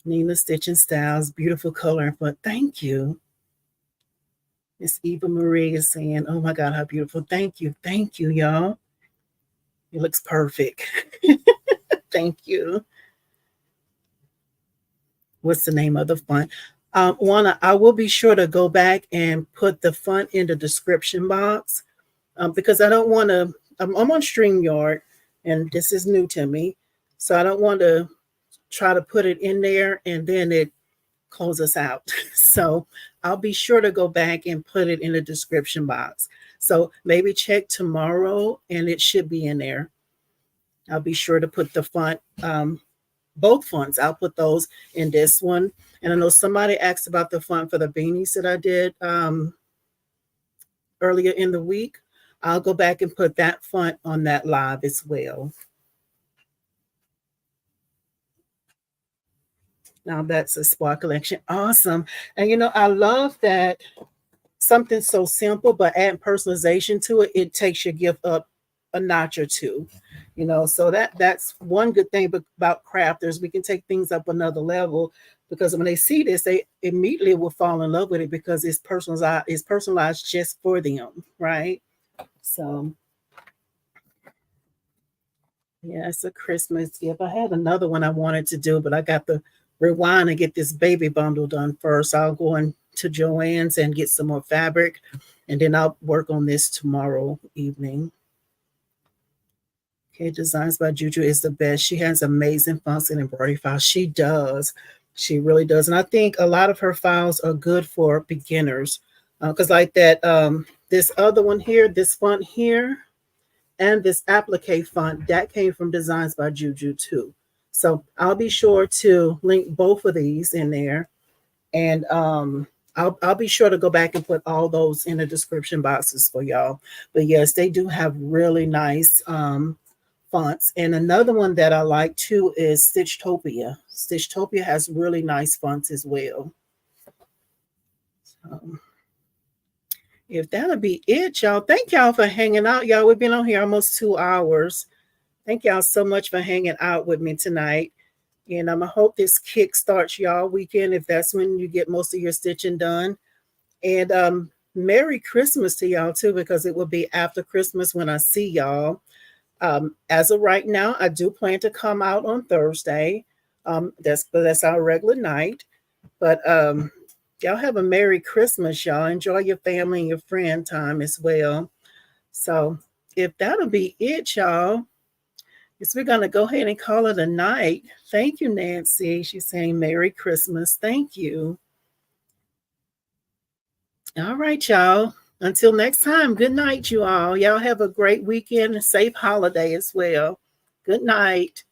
Nina Stitching Styles, beautiful color, but thank you. Miss Eva Marie is saying, oh my God, how beautiful. Thank you. Thank you, y'all. It looks perfect. Thank you. What's the name of the font? Juana, I will be sure to go back and put the font in the description box because I don't want to, I'm on StreamYard and this is new to me. So I don't want to try to put it in there and then it closes out. So I'll be sure to go back and put it in the description box. So maybe check tomorrow and it should be in there. I'll be sure to put the font, both fonts. I'll put those in this one. And I know somebody asked about the font for the beanies that I did earlier in the week. I'll go back and put that font on that live as well. Now that's a Spark collection. Awesome. And you know, I love that something so simple, but adding personalization to it, it takes your gift up a notch or two. You know, so that's one good thing about crafters. We can take things up another level because when they see this, they immediately will fall in love with it because it's personalized just for them, right? So yeah, it's a Christmas gift. I had another one I wanted to do, but I got to rewind and get this baby bundle done first. I'll go into Joann's and get some more fabric, and then I'll work on this tomorrow evening. Okay, Designs by Juju is the best. She has amazing fonts and embroidery files. She does. She really does. And I think a lot of her files are good for beginners because like that, this other one here, this font here, and this applique font, that came from Designs by Juju too. So I'll be sure to link both of these in there. And I'll be sure to go back and put all those in the description boxes for y'all. But yes, they do have really nice fonts. And another one that I like too is Stitchtopia. Stitchtopia has really nice fonts as well. If that'll be it, y'all. Thank y'all for hanging out. Y'all, we've been on here almost 2 hours. Thank y'all so much for hanging out with me tonight. And I hope this kick starts y'all weekend if that's when you get most of your stitching done. And Merry Christmas to y'all too, because it will be after Christmas when I see y'all. As of right now, I do plan to come out on Thursday. That's our regular night. But y'all have a Merry Christmas, y'all. Enjoy your family and your friend time as well. So if that'll be it, y'all, guess we're going to go ahead and call it a night. Thank you, Nancy. She's saying Merry Christmas. Thank you. All right, y'all. Until next time, good night, you all. Y'all have a great weekend and safe holiday as well. Good night.